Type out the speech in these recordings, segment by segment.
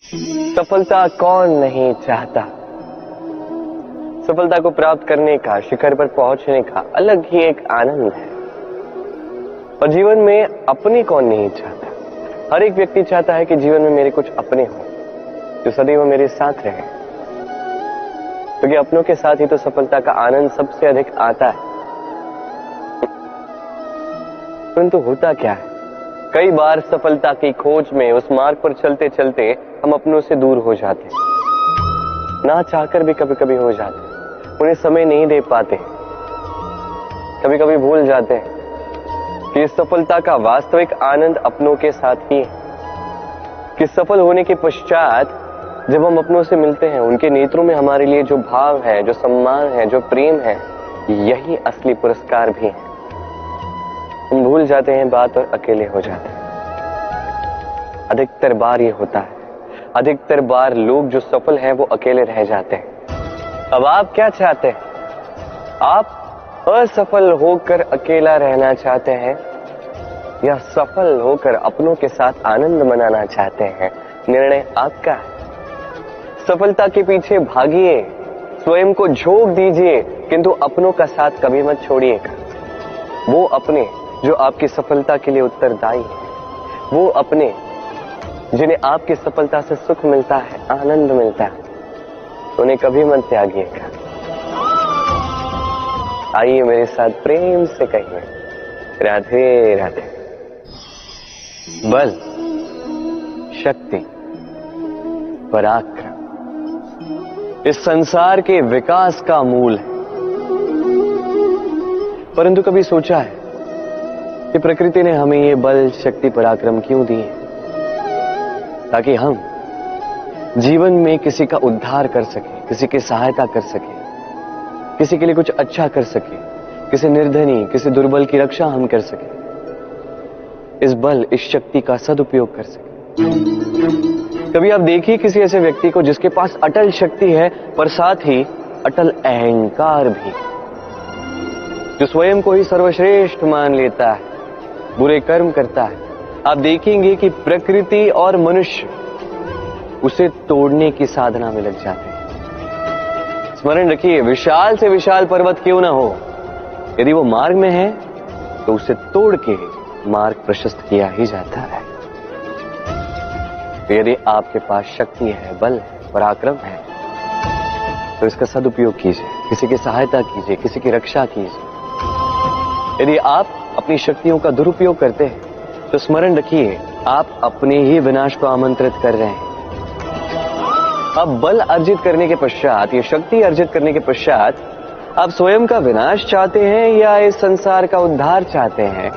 सफलता कौन नहीं चाहता। सफलता को प्राप्त करने का, शिखर पर पहुंचने का अलग ही एक आनंद है। और जीवन में अपने कौन नहीं चाहता। हर एक व्यक्ति चाहता है कि जीवन में मेरे कुछ अपने हों जो सदैव मेरे साथ रहे, क्योंकि अपनों के साथ ही तो सफलता का आनंद सबसे अधिक आता है। परंतु होता क्या है, कई बार सफलता की खोज में उस मार्ग पर चलते चलते हम अपनों से दूर हो जाते हैं, ना चाहकर भी कभी कभी हो जाते हैं, उन्हें समय नहीं दे पाते, कभी कभी भूल जाते हैं कि इस सफलता का वास्तविक आनंद अपनों के साथ ही है। कि सफल होने के पश्चात जब हम अपनों से मिलते हैं, उनके नेत्रों में हमारे लिए जो भाव है, जो सम्मान है, जो प्रेम है, यही असली पुरस्कार भी है। हम भूल जाते हैं बात और अकेले हो जाते हैं। अधिकतर बार ये होता है, अधिकतर बार लोग जो सफल हैं वो अकेले रह जाते हैं। अब आप क्या चाहते हैं? आप असफल होकर अकेला रहना चाहते हैं या सफल होकर अपनों के साथ आनंद मनाना चाहते हैं? निर्णय आपका है। सफलता के पीछे भागिए, स्वयं को झोंक दीजिए, किंतु अपनों का साथ कभी मत छोड़िएगा। वो अपने जो आपकी सफलता के लिए उत्तरदायी है, वो अपने जिन्हें आपकी सफलता से सुख मिलता है, आनंद मिलता है, उन्हें कभी मत त्यागिएगा। आइए मेरे साथ प्रेम से कहिए, राधे राधे। बल, शक्ति, पराक्रम इस संसार के विकास का मूल है। परंतु कभी सोचा है कि प्रकृति ने हमें ये बल, शक्ति, पराक्रम क्यों दिए? ताकि हम जीवन में किसी का उद्धार कर सके, किसी की सहायता कर सके, किसी के लिए कुछ अच्छा कर सके, किसी निर्धनी, किसी दुर्बल की रक्षा हम कर सके, इस बल, इस शक्ति का सदुपयोग कर सके। कभी आप देखिए किसी ऐसे व्यक्ति को जिसके पास अटल शक्ति है पर साथ ही अटल अहंकार भी, जो स्वयं को ही सर्वश्रेष्ठ मान लेता है, बुरे कर्म करता है। आप देखेंगे कि प्रकृति और मनुष्य उसे तोड़ने की साधना में लग जाते हैं। स्मरण रखिए, विशाल से विशाल पर्वत क्यों ना हो, यदि वो मार्ग में है तो उसे तोड़ के मार्ग प्रशस्त किया ही जाता है। तो यदि आपके पास शक्ति है, बल है, पराक्रम है, तो इसका सदुपयोग कीजिए, किसी की सहायता कीजिए, किसी की रक्षा कीजिए। यदि आप अपनी शक्तियों का दुरुपयोग करते हैं तो स्मरण रखिए, आप अपने ही विनाश को आमंत्रित कर रहे हैं। अब बल अर्जित करने के पश्चात, ये शक्ति अर्जित करने के पश्चात आप स्वयं का विनाश चाहते हैं या इस संसार का उद्धार चाहते हैं?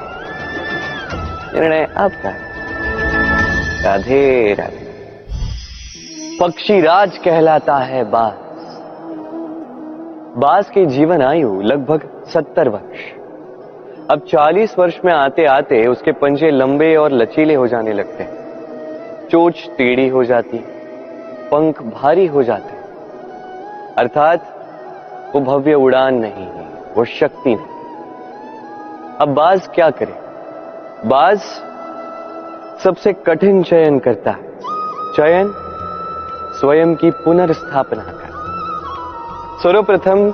निर्णय आपका है। राधे राधे। पक्षीराज कहलाता है बाज। बाज की जीवन आयु लगभग 70 वर्ष। अब 40 वर्ष में आते आते उसके पंजे लंबे और लचीले हो जाने लगते हैं, चोंच टेढ़ी हो जाती है, पंख भारी हो जाते हैं, अर्थात वो भव्य उड़ान नहीं है, वो शक्ति नहीं। अब बाज क्या करे? बाज सबसे कठिन चयन करता है, चयन स्वयं की पुनर्स्थापना का। सर्वप्रथम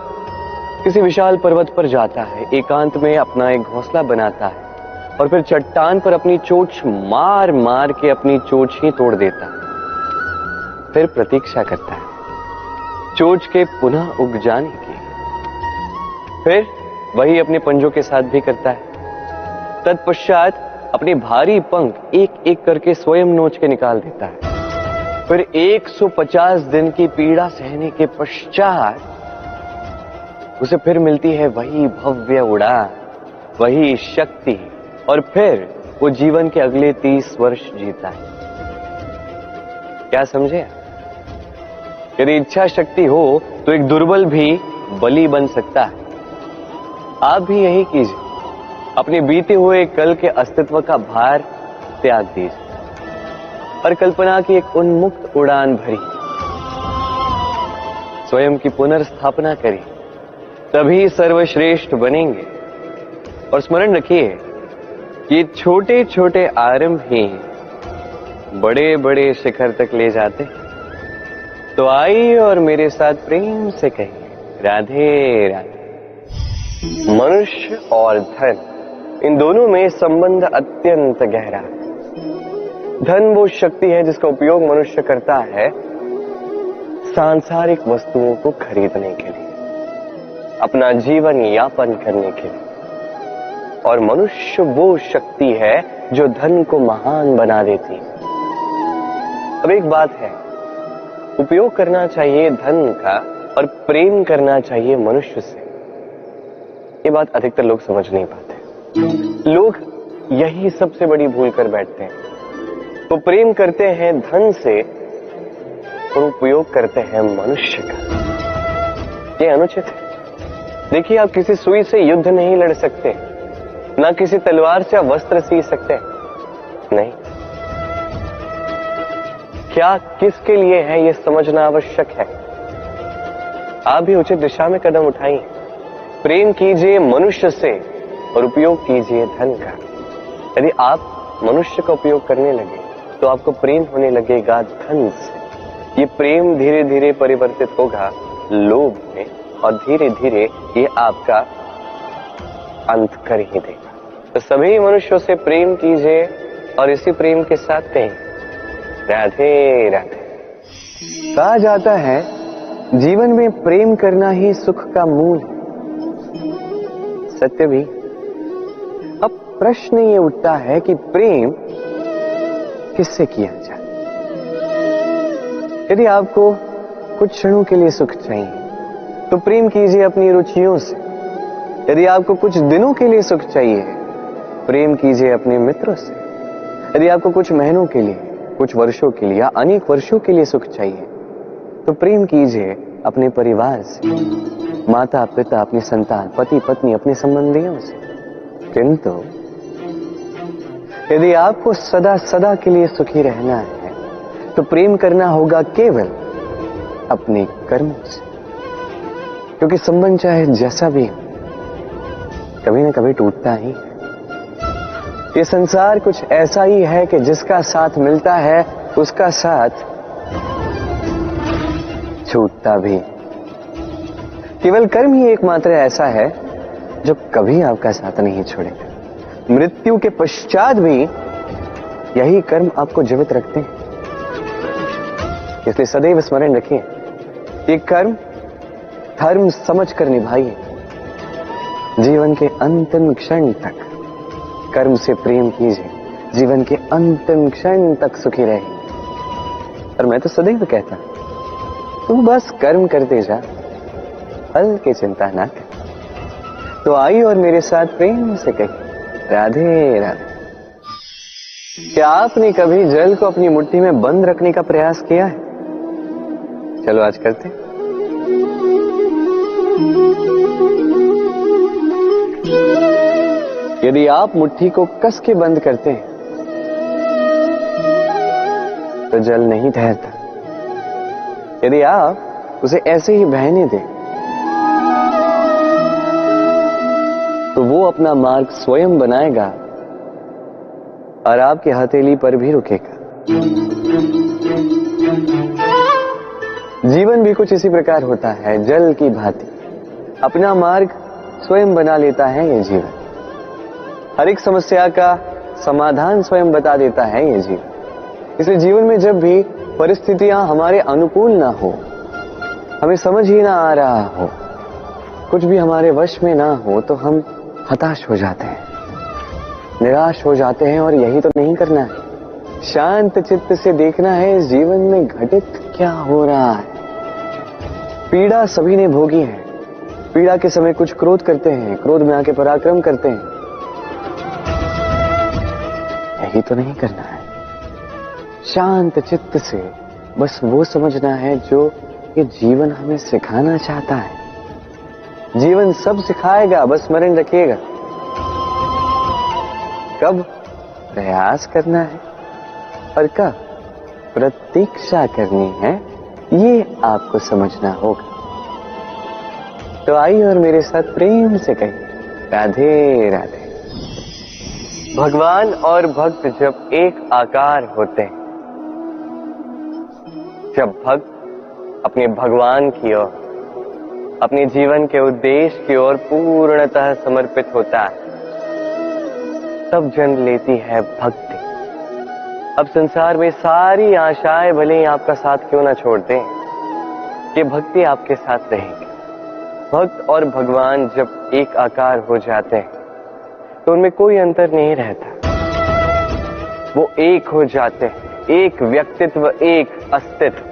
किसी विशाल पर्वत पर जाता है, एकांत में अपना एक घोंसला बनाता है और फिर चट्टान पर अपनी चोंच मार मार के अपनी चोंच ही तोड़ देता है। फिर प्रतीक्षा करता है चोंच के पुनः उग जाने की। फिर वही अपने पंजों के साथ भी करता है। तत्पश्चात अपने भारी पंख एक एक करके स्वयं नोच के निकाल देता है। फिर 150 दिन की पीड़ा सहने के पश्चात उसे फिर मिलती है वही भव्य उड़ान, वही शक्ति, और फिर वो जीवन के अगले 30 वर्ष जीता है। क्या समझे? यदि इच्छा शक्ति हो तो एक दुर्बल भी बली बन सकता है। आप भी यही कीजिए, अपने बीते हुए कल के अस्तित्व का भार त्याग दीजिए और कल्पना की एक उन्मुक्त उड़ान भरी, स्वयं की पुनर्स्थापना करिए, तभी सर्वश्रेष्ठ बनेंगे। और स्मरण रखिए, ये छोटे छोटे आरंभ ही बड़े बड़े शिखर तक ले जाते। तो आई और मेरे साथ प्रेम से कहिए राधे राधे। मनुष्य और धन, इन दोनों में संबंध अत्यंत गहरा है। धन वो शक्ति है जिसका उपयोग मनुष्य करता है सांसारिक वस्तुओं को खरीदने के लिए, अपना जीवन यापन करने के लिए। और मनुष्य वो शक्ति है जो धन को महान बना देती है। अब एक बात है, उपयोग करना चाहिए धन का और प्रेम करना चाहिए मनुष्य से। ये बात अधिकतर लोग समझ नहीं पाते। लोग यही सबसे बड़ी भूल कर बैठते हैं। वो प्रेम करते हैं धन से और उपयोग करते हैं मनुष्य का। ये अनुचित है। देखिए, आप किसी सुई से युद्ध नहीं लड़ सकते, ना किसी तलवार से आप वस्त्र सी सकते नहीं। क्या किसके लिए है यह समझना आवश्यक है। आप भी उचित दिशा में कदम उठाइए। प्रेम कीजिए मनुष्य से और उपयोग कीजिए धन का। यदि आप मनुष्य का उपयोग करने लगे तो आपको प्रेम होने लगेगा धन से। ये प्रेम धीरे धीरे परिवर्तित होगा लोभ में और धीरे धीरे ये आपका अंत कर ही देगा। तो सभी मनुष्यों से प्रेम कीजिए और इसी प्रेम के साथ कहें राधे राधे। कहा जाता है जीवन में प्रेम करना ही सुख का मूल है। सत्य भी। अब प्रश्न ये उठता है कि प्रेम किससे किया जाए। यदि आपको कुछ क्षणों के लिए सुख चाहिए तो प्रेम कीजिए अपनी रुचियों से। यदि आपको कुछ दिनों के लिए सुख चाहिए प्रेम कीजिए अपने मित्रों से। यदि आपको कुछ महीनों के लिए, कुछ वर्षों के लिए या अनेक वर्षों के लिए सुख चाहिए तो प्रेम कीजिए अपने परिवार से, माता पिता, अपनी संतान, पति पत्नी, अपने संबंधियों से। किंतु यदि आपको सदा सदा के लिए सुखी रहना है तो प्रेम करना होगा केवल अपने कर्मों से। क्योंकि संबंध चाहे जैसा भी हो कभी ना कभी टूटता ही है। ये संसार कुछ ऐसा ही है कि जिसका साथ मिलता है उसका साथ छूटता भी। केवल कर्म ही एकमात्र ऐसा है जो कभी आपका साथ नहीं छोड़ेगा। मृत्यु के पश्चात भी यही कर्म आपको जीवित रखते हैं। इसलिए सदैव स्मरण रखिए, ये कर्म धर्म समझकर निभाइए। जीवन के अंतिम क्षण तक कर्म से प्रेम कीजिए, जीवन के अंतिम क्षण तक सुखी रहिए। और मैं तो सदैव कहता तू बस कर्म करते जा, फल की चिंता ना कर। तो आई और मेरे साथ प्रेम से कही राधे राधे। क्या आपने कभी जल को अपनी मुट्ठी में बंद रखने का प्रयास किया है? चलो आज करते हैं। यदि आप मुट्ठी को कस के बंद करते हैं तो जल नहीं ठहरता। यदि आप उसे ऐसे ही बहने दें तो वो अपना मार्ग स्वयं बनाएगा और आपकी हथेली पर भी रुकेगा। जीवन भी कुछ इसी प्रकार होता है, जल की भांति अपना मार्ग स्वयं बना लेता है ये जीवन। हर एक समस्या का समाधान स्वयं बता देता है ये जीवन। इसलिए जीवन में जब भी परिस्थितियां हमारे अनुकूल ना हो, हमें समझ ही ना आ रहा हो, कुछ भी हमारे वश में ना हो तो हम हताश हो जाते हैं, निराश हो जाते हैं। और यही तो नहीं करना है। शांत चित्त से देखना है इस जीवन में घटित क्या हो रहा है। पीड़ा सभी ने भोगी है। पीड़ा के समय कुछ क्रोध करते हैं, क्रोध में आके पराक्रम करते हैं। यही तो नहीं करना है। शांत चित्त से बस वो समझना है जो ये जीवन हमें सिखाना चाहता है। जीवन सब सिखाएगा, बस स्मरण रखिएगा। कब प्रयास करना है और कब प्रतीक्षा करनी है, ये आपको समझना होगा। तो आइए और मेरे साथ प्रेम से कहिए राधे राधे। भगवान और भक्त जब एक आकार होते हैं जब भक्त अपने भगवान की ओर, अपने जीवन के उद्देश्य की ओर पूर्णतः समर्पित होता है, तब जन्म लेती है भक्ति। अब संसार में सारी आशाएं भले ही आपका साथ क्यों ना छोड़ दें, ये भक्ति आपके साथ रहेगी। भक्त और भगवान जब एक आकार हो जाते हैं तो उनमें कोई अंतर नहीं रहता, वो एक हो जाते हैं, एक व्यक्तित्व, एक अस्तित्व।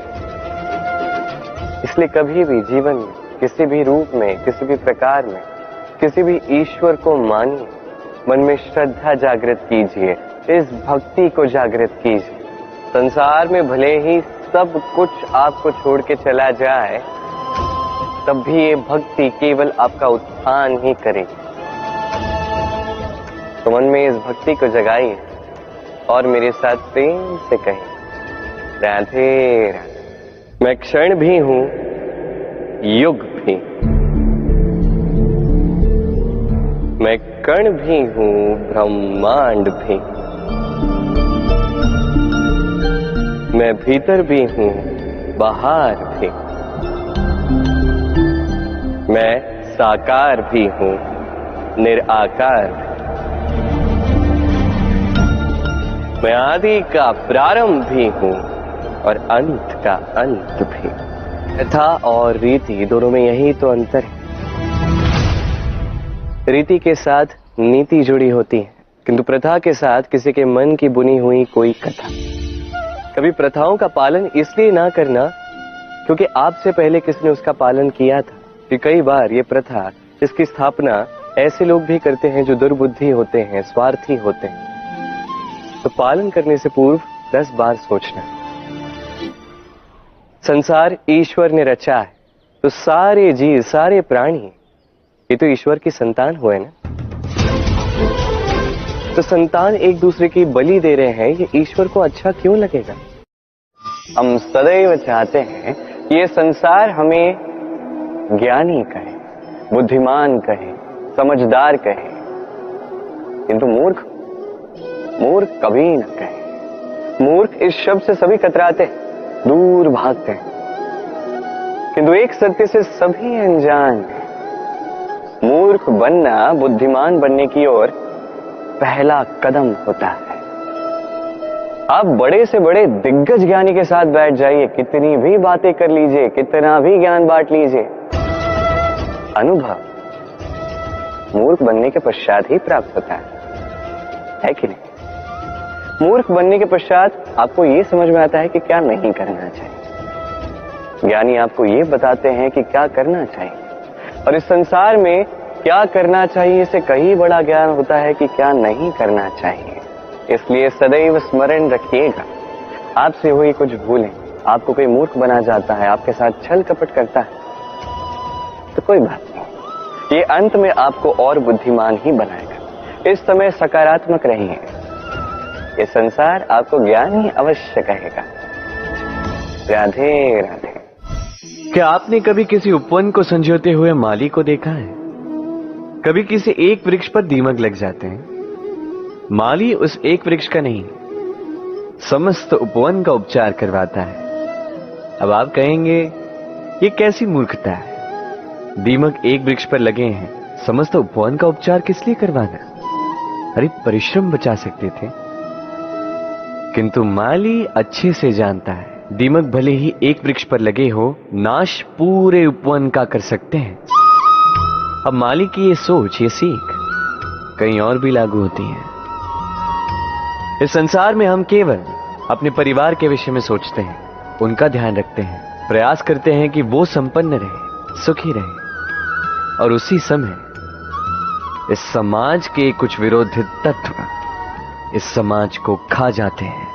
इसलिए कभी भी जीवन में किसी भी रूप में, किसी भी प्रकार में, किसी भी ईश्वर को मानिए, मन में श्रद्धा जागृत कीजिए, इस भक्ति को जागृत कीजिए। संसार में भले ही सब कुछ आपको छोड़ के चला जाए, तब भी ये भक्ति केवल आपका उत्थान ही करेगी। तो मन में इस भक्ति को जगाइए और मेरे साथ प्रेम से कहिए, राधे राधे। मैं क्षण भी हूं, युग भी, मैं कण भी हूं, ब्रह्मांड भी, मैं भीतर भी हूं, बाहर भी, मैं साकार भी हूं, निराकार भी, मैं आदि का प्रारंभ भी हूं और अंत का अंत भी। प्रथा और रीति दोनों में यही तो अंतर है। रीति के साथ नीति जुड़ी होती है, किंतु प्रथा के साथ किसी के मन की बुनी हुई कोई कथा। कभी प्रथाओं का पालन इसलिए ना करना क्योंकि आपसे पहले किसने उसका पालन किया था, कि कई बार ये प्रथा, इसकी स्थापना ऐसे लोग भी करते हैं जो दुर्बुद्धि होते हैं, स्वार्थी होते हैं। तो पालन करने से पूर्व 10 बार सोचना। संसार ईश्वर ने रचा है, तो सारे जीव, सारे प्राणी ये तो ईश्वर की संतान हुए ना। तो संतान एक दूसरे की बलि दे रहे हैं, ये ईश्वर को अच्छा क्यों लगेगा? हम सदैव चाहते हैं कि ये संसार हमें ज्ञानी कहे, बुद्धिमान कहे, समझदार कहे, किंतु मूर्ख कभी न कहे। मूर्ख इस शब्द से सभी कतराते हैं, दूर भागते हैं, किंतु एक सत्य से सभी अनजान हैं। मूर्ख बनना बुद्धिमान बनने की ओर पहला कदम होता है। आप बड़े से बड़े दिग्गज ज्ञानी के साथ बैठ जाइए, कितनी भी बातें कर लीजिए, कितना भी ज्ञान बांट लीजिए, अनुभव मूर्ख बनने के पश्चात ही प्राप्त होता है कि नहीं? मूर्ख बनने के पश्चात आपको यह समझ में आता है कि क्या नहीं करना चाहिए। ज्ञानी आपको यह बताते हैं कि क्या करना चाहिए, और इस संसार में क्या करना चाहिए से कहीं बड़ा ज्ञान होता है कि क्या नहीं करना चाहिए। इसलिए सदैव स्मरण रखिएगा, आपसे हुई कुछ भूलें आपको कोई मूर्ख बना जाता है, आपके साथ छल कपट करता है, तो कोई बात नहीं, ये अंत में आपको और बुद्धिमान ही बनाएगा। इस समय सकारात्मक रहिए, ये संसार आपको ज्ञान ही अवश्य कहेगा। राधे राधे। क्या आपने कभी किसी उपवन को संजोते हुए माली को देखा है? कभी किसी एक वृक्ष पर दीमक लग जाते हैं, माली उस एक वृक्ष का नहीं, समस्त उपवन का उपचार करवाता है। अब आप कहेंगे ये कैसी मूर्खता है, दीमक एक वृक्ष पर लगे हैं, समस्त उपवन का उपचार किस लिए करवाना? अरे परिश्रम बचा सकते थे। किंतु माली अच्छे से जानता है, दीमक भले ही एक वृक्ष पर लगे हो, नाश पूरे उपवन का कर सकते हैं। अब माली की ये सोच, ये सीख कहीं और भी लागू होती है। इस संसार में हम केवल अपने परिवार के विषय में सोचते हैं, उनका ध्यान रखते हैं, प्रयास करते हैं कि वो संपन्न रहे, सुखी रहे, और उसी समय इस समाज के कुछ विरोधी तत्व इस समाज को खा जाते हैं,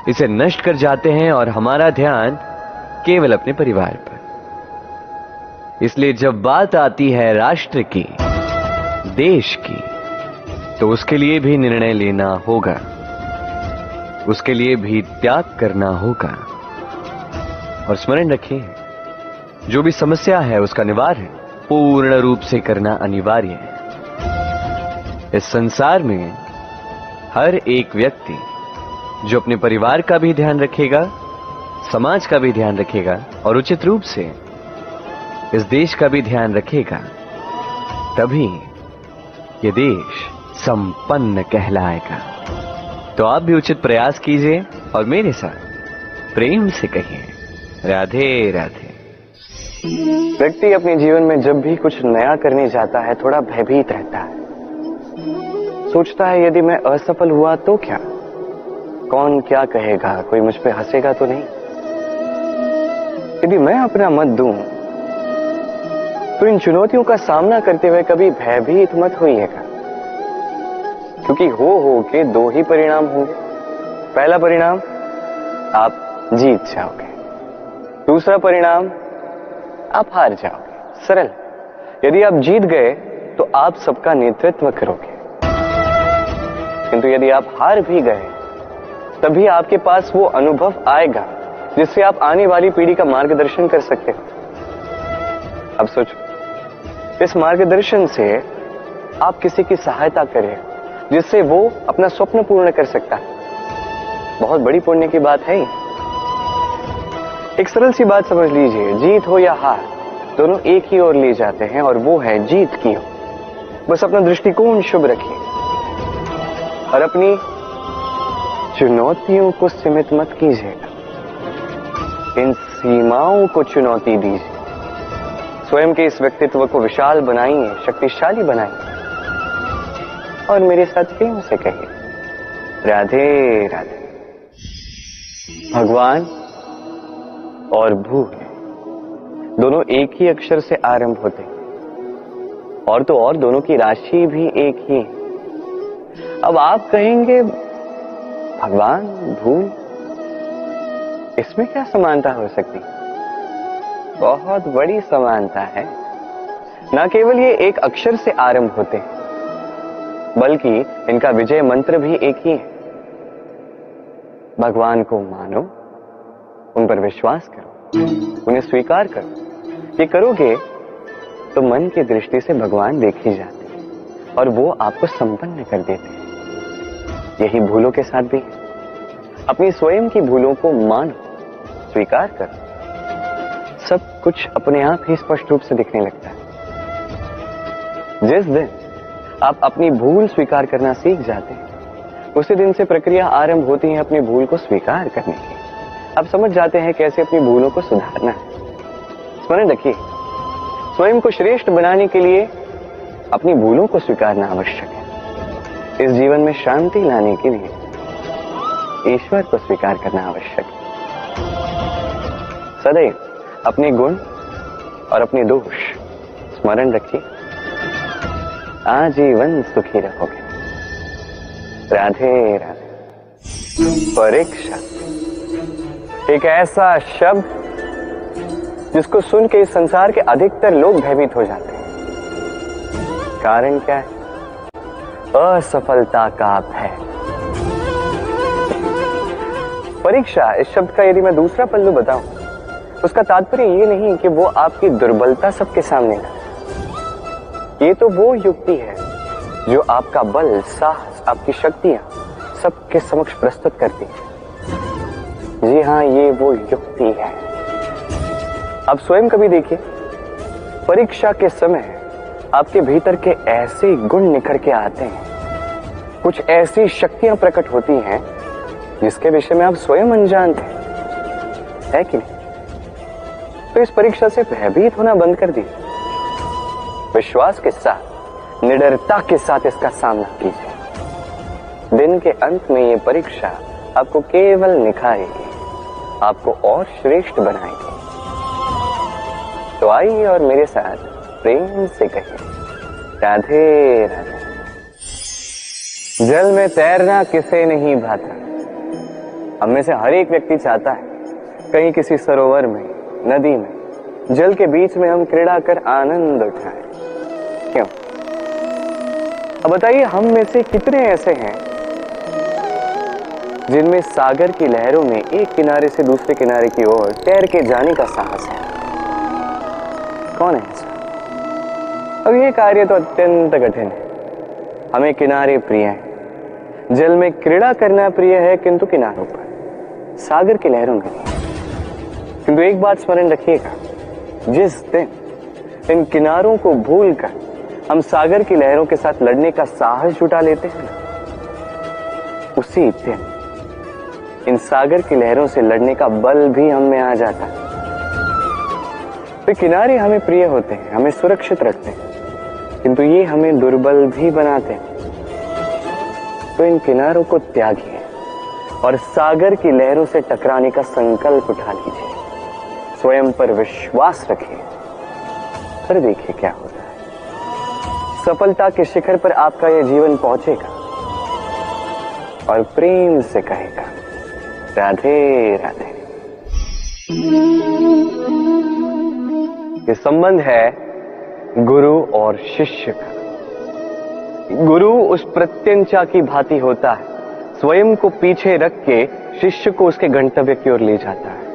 इसे नष्ट कर जाते हैं, और हमारा ध्यान केवल अपने परिवार पर। इसलिए जब बात आती है राष्ट्र की, देश की, तो उसके लिए भी निर्णय लेना होगा, उसके लिए भी त्याग करना होगा। और स्मरण रखिए, जो भी समस्या है उसका निवारण पूर्ण रूप से करना अनिवार्य है। इस संसार में हर एक व्यक्ति जो अपने परिवार का भी ध्यान रखेगा, समाज का भी ध्यान रखेगा और उचित रूप से इस देश का भी ध्यान रखेगा, तभी ये देश संपन्न कहलाएगा। तो आप भी उचित प्रयास कीजिए और मेरे साथ प्रेम से कहिए, राधे राधे। व्यक्ति अपने जीवन में जब भी कुछ नया करने जाता है थोड़ा भयभीत रहता है। सोचता है यदि मैं असफल हुआ तो क्या, कौन क्या कहेगा, कोई मुझ पे हंसेगा तो नहीं। यदि मैं अपना मत दूं तो इन चुनौतियों का सामना करते हुए कभी भयभीत मत होइएगा, क्योंकि हो के दो ही परिणाम होंगे। पहला परिणाम, आप जीत जाओगे। दूसरा परिणाम, आप हार जाओगे। सरल। यदि आप जीत गए तो आप सबका नेतृत्व करोगे, किंतु यदि आप हार भी गए तभी आपके पास वो अनुभव आएगा जिससे आप आने वाली पीढ़ी का मार्गदर्शन कर सकते हो। अब सोचो, इस मार्गदर्शन से आप किसी की सहायता करें जिससे वो अपना स्वप्न पूर्ण कर सकता है। बहुत बड़ी पुण्य की बात है। एक सरल सी बात समझ लीजिए, जीत हो या हार दोनों एक ही ओर ले जाते हैं और वो है जीत की ओर। बस अपना दृष्टिकोण शुभ रखिए और अपनी चुनौतियों को सीमित मत कीजिएगा, इन सीमाओं को चुनौती दीजिए। स्वयं के इस व्यक्तित्व को विशाल बनाइए, शक्तिशाली बनाइए और मेरे साथ प्रेम से कहिए, राधे राधे। भगवान और भूल दोनों एक ही अक्षर से आरंभ होते हैं और तो और दोनों की राशि भी एक ही है। अब आप कहेंगे भगवान भूल, इसमें क्या समानता हो सकती? बहुत बड़ी समानता है। न केवल ये एक अक्षर से आरंभ होते हैं बल्कि इनका विजय मंत्र भी एक ही है। भगवान को मानो, उन पर विश्वास करो, उन्हें स्वीकार करो। ये करोगे तो मन की दृष्टि से भगवान देख ही जाते हैं और वो आपको संपन्न कर देते हैं। यही भूलों के साथ भी है। अपनी स्वयं की भूलों को मानो, स्वीकार करो, सब कुछ अपने आप ही स्पष्ट रूप से दिखने लगता है। जिस दिन आप अपनी भूल स्वीकार करना सीख जाते हैं उसी दिन से प्रक्रिया आरंभ होती है अपनी भूल को स्वीकार करने की। आप समझ जाते हैं कैसे अपनी भूलों को सुधारना है। स्मरण रखिए, स्वयं को श्रेष्ठ बनाने के लिए अपनी भूलों को स्वीकारना आवश्यक है। इस जीवन में शांति लाने के लिए ईश्वर को स्वीकार करना आवश्यक है। सदैव अपने गुण और अपने दोष स्मरण रखिए, आजीवन सुखी रहोगे। राधे राधे। परीक्षा एक ऐसा शब्द जिसको सुन के इस संसार के अधिकतर लोग भयभीत हो जाते हैं। कारण क्या है? असफलता का भय। परीक्षा इस शब्द का यदि मैं दूसरा पहलू बताऊं, उसका तात्पर्य ये नहीं कि वो आपकी दुर्बलता सबके सामने लाए। ये तो वो युक्ति है जो आपका बल, साहस, आपकी शक्तियां सबके समक्ष प्रस्तुत करती है। जी हाँ, ये वो युक्ति है। आप स्वयं कभी देखिए, परीक्षा के समय आपके भीतर के ऐसे गुण निखर के आते हैं, कुछ ऐसी शक्तियां प्रकट होती हैं जिसके विषय में आप स्वयं अनजान थे, है कि नहीं? तो इस परीक्षा से भयभीत होना बंद कर दीजिए। विश्वास के साथ, निडरता के साथ इसका सामना कीजिए। दिन के अंत में ये परीक्षा आपको केवल निखारेगी, आपको और श्रेष्ठ बनाएगी। तो आइए और मेरे साथ प्रेम से कहिए, राधे राधे। जल में तैरना किसे नहीं भाता। हम में से हर एक व्यक्ति चाहता है कहीं किसी सरोवर में, नदी में, जल के बीच में हम क्रीड़ा कर आनंद उठाएं। क्यों? अब बताइए, हम में से कितने ऐसे हैं जिनमें सागर की लहरों में एक किनारे से दूसरे किनारे की ओर तैर के जाने का साहस है? कौन है ऐसा? अब यह कार्य तो अत्यंत कठिन है। हमें किनारे प्रिय हैं, जल में क्रीड़ा करना प्रिय है, किंतु किनारों पर, सागर की लहरों में नहीं। किंतु एक बात स्मरण रखिएगा, जिस दिन इन किनारों को भूलकर हम सागर की लहरों के साथ लड़ने का साहस जुटा लेते हैं, उसी दिन इन सागर की लहरों से लड़ने का बल भी हम में आ जाता है। तो किनारे हमें प्रिय होते हैं, हमें सुरक्षित रखते हैं, किंतु ये हमें दुर्बल भी बनाते हैं। तो इन किनारों को त्यागिए और सागर की लहरों से टकराने का संकल्प उठा लीजिए। स्वयं पर विश्वास रखिए, फिर देखिए क्या होता है। सफलता के शिखर पर आपका यह जीवन पहुंचेगा और प्रेम से कहेगा, राधे राधे। ये संबंध है गुरु और शिष्य का। गुरु उस प्रत्यंचा की भांति होता है, स्वयं को पीछे रख के शिष्य को उसके गंतव्य की ओर ले जाता है,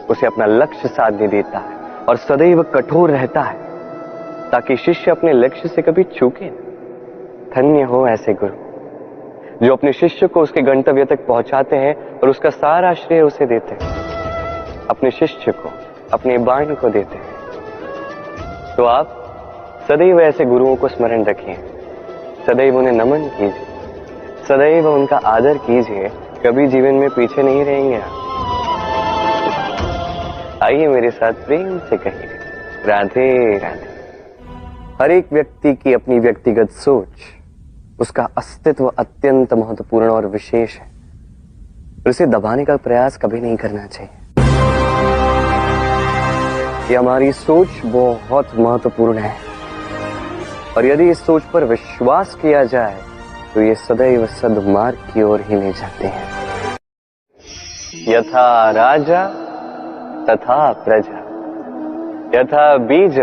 उसे अपना लक्ष्य साधने देता है और सदैव कठोर रहता है ताकि शिष्य अपने लक्ष्य से कभी चूके न। धन्य हो ऐसे गुरु जो अपने शिष्य को उसके गंतव्य तक पहुंचाते हैं और उसका सारा श्रेय उसे देते हैं, अपने शिष्य को, अपने बाणी को देते हैं। तो आप सदैव ऐसे गुरुओं को स्मरण रखिए, सदैव उन्हें नमन कीजिए, सदैव उनका आदर कीजिए, कभी जीवन में पीछे नहीं रहेंगे आप। आइए मेरे साथ प्रेम से कहिए, राधे राधे। हर एक व्यक्ति की अपनी व्यक्तिगत सोच, उसका अस्तित्व अत्यंत महत्वपूर्ण और विशेष है, उसे दबाने का प्रयास कभी नहीं करना चाहिए। ये हमारी सोच बहुत महत्वपूर्ण है और यदि इस सोच पर विश्वास किया जाए तो ये सदैव सद्मार्ग की ओर ही ले जाते हैं। यथा राजा तथा प्रजा, यथा बीज